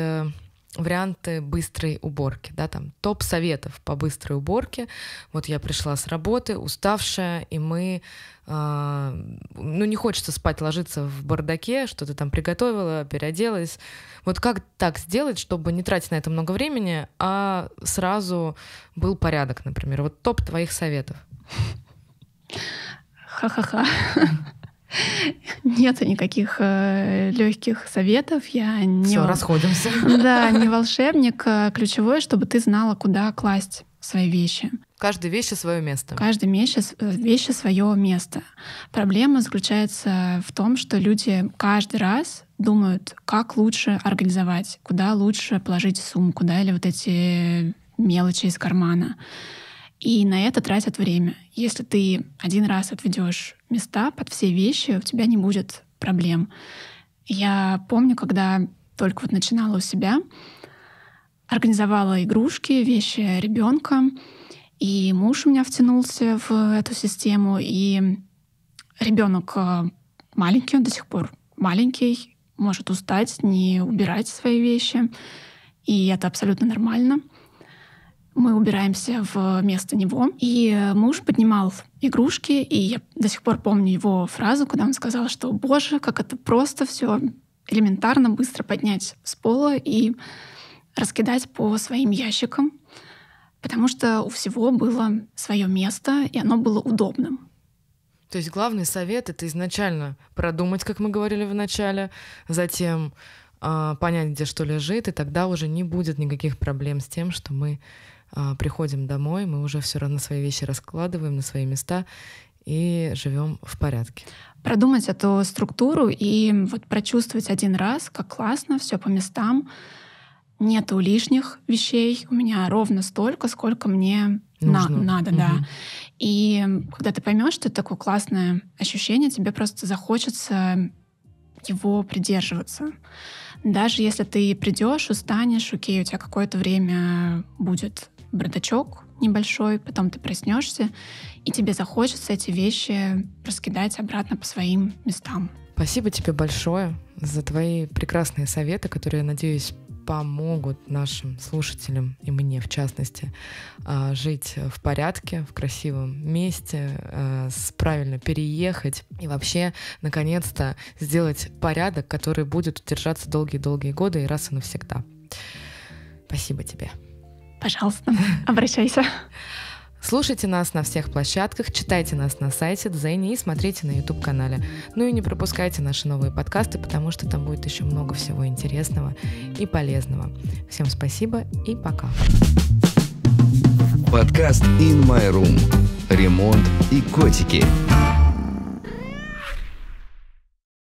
варианты быстрой уборки, да, там топ советов по быстрой уборке. Вот я пришла с работы, уставшая, и мы, не хочется спать, ложиться в бардаке, что ты там приготовила, переоделась. Вот как так сделать, чтобы не тратить на это много времени, а сразу был порядок, например? Вот топ твоих советов. Ха-ха-ха. Нет никаких легких советов. Все, расходимся. Да, не волшебник. Ключевое, чтобы ты знала, куда класть свои вещи. Каждой вещи свое место. Каждой вещи свое место. Проблема заключается в том, что люди каждый раз думают, как лучше организовать, куда лучше положить сумку, да, или вот эти мелочи из кармана. И на это тратят время. Если ты один раз отведешь места под все вещи, у тебя не будет проблем. Я помню, когда только вот начинала у себя, организовала игрушки, вещи ребенка, и муж у меня втянулся в эту систему, и ребенок маленький, он до сих пор маленький, может устать, не убирать свои вещи, и это абсолютно нормально. Мы убираемся вместо него. И муж поднимал игрушки, и я до сих пор помню его фразу, когда он сказал, что «Боже, как это просто все элементарно, быстро поднять с пола и раскидать по своим ящикам», потому что у всего было свое место, и оно было удобным. То есть главный совет — это изначально продумать, как мы говорили в начале, затем понять, где что лежит, и тогда уже не будет никаких проблем с тем, что мы приходим домой, мы уже все равно свои вещи раскладываем на свои места и живем в порядке. Продумать эту структуру и вот прочувствовать один раз, как классно, все по местам. Нету лишних вещей. У меня ровно столько, сколько мне надо, да. И когда ты поймешь, что это такое классное ощущение, тебе просто захочется его придерживаться. Даже если ты придешь, устанешь, окей, у тебя какое-то время будет бардачок небольшой, потом ты проснешься, и тебе захочется эти вещи раскидать обратно по своим местам. Спасибо тебе большое за твои прекрасные советы, которые, я надеюсь, помогут нашим слушателям, и мне в частности, жить в порядке, в красивом месте, правильно переехать и вообще, наконец-то, сделать порядок, который будет держаться долгие-долгие годы и раз и навсегда. Спасибо тебе. Пожалуйста, обращайся. Слушайте нас на всех площадках, читайте нас на сайте Дзене и смотрите на YouTube-канале. Ну и не пропускайте наши новые подкасты, потому что там будет еще много всего интересного и полезного. Всем спасибо и пока. Подкаст In My Room. Ремонт и котики.